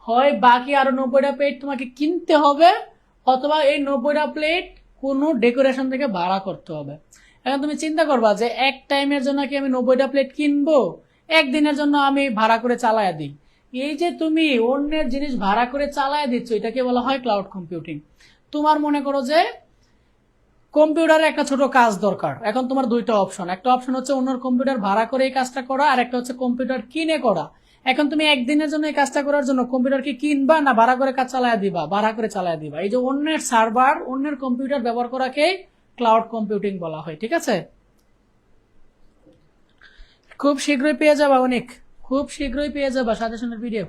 হয় বাকি আরো 90টা প্লেট তোমাকে কিনতে হবে, অথবা এই 90টা প্লেট কোনো ডেকোরেশন থেকে ভাড়া করতে হবে। এখন তুমি চিন্তা করবা যে এক টাইমের জন্য কি আমি 90টা প্লেট কিনবো, একদিনের জন্য আমি ভাড়া করে চালায়া দিই। এই যে তুমি অন্যের জিনিস ভাড়া করে চালায়া দিচ্ছ, এটাকে বলা হয় ক্লাউড কম্পিউটিং। তোমার মনে করো যে কম্পিউটারে একটা ছোট কাজ দরকার, এখন তোমার দুইটা অপশন, একটা অপশন হচ্ছে অন্যের কম্পিউটার ভাড়া করে এই কাজটা করা, আর একটা হচ্ছে কম্পিউটার কিনে করা। এখন তুমি একদিনের জন্য এই কাজটা করার জন্য কম্পিউটার কি কিনবা না ভাড়া করে কাজ চালায়া দিবা? ভাড়া করে চালায়া দিবা। এই যে অন্যের সার্ভার, অন্যের কম্পিউটার ব্যবহার করাকে ক্লাউড কম্পিউটিং বলা হয়, ঠিক আছে। খুব শীঘ্রই পেয়ে যাবা, অনেক খুব শীঘ্রই পেয়ে যাবা সাজেশনের ভিডিও।